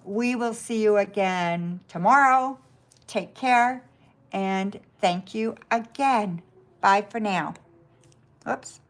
We will see you again tomorrow. Take care, and thank you again. Bye for now. Oops.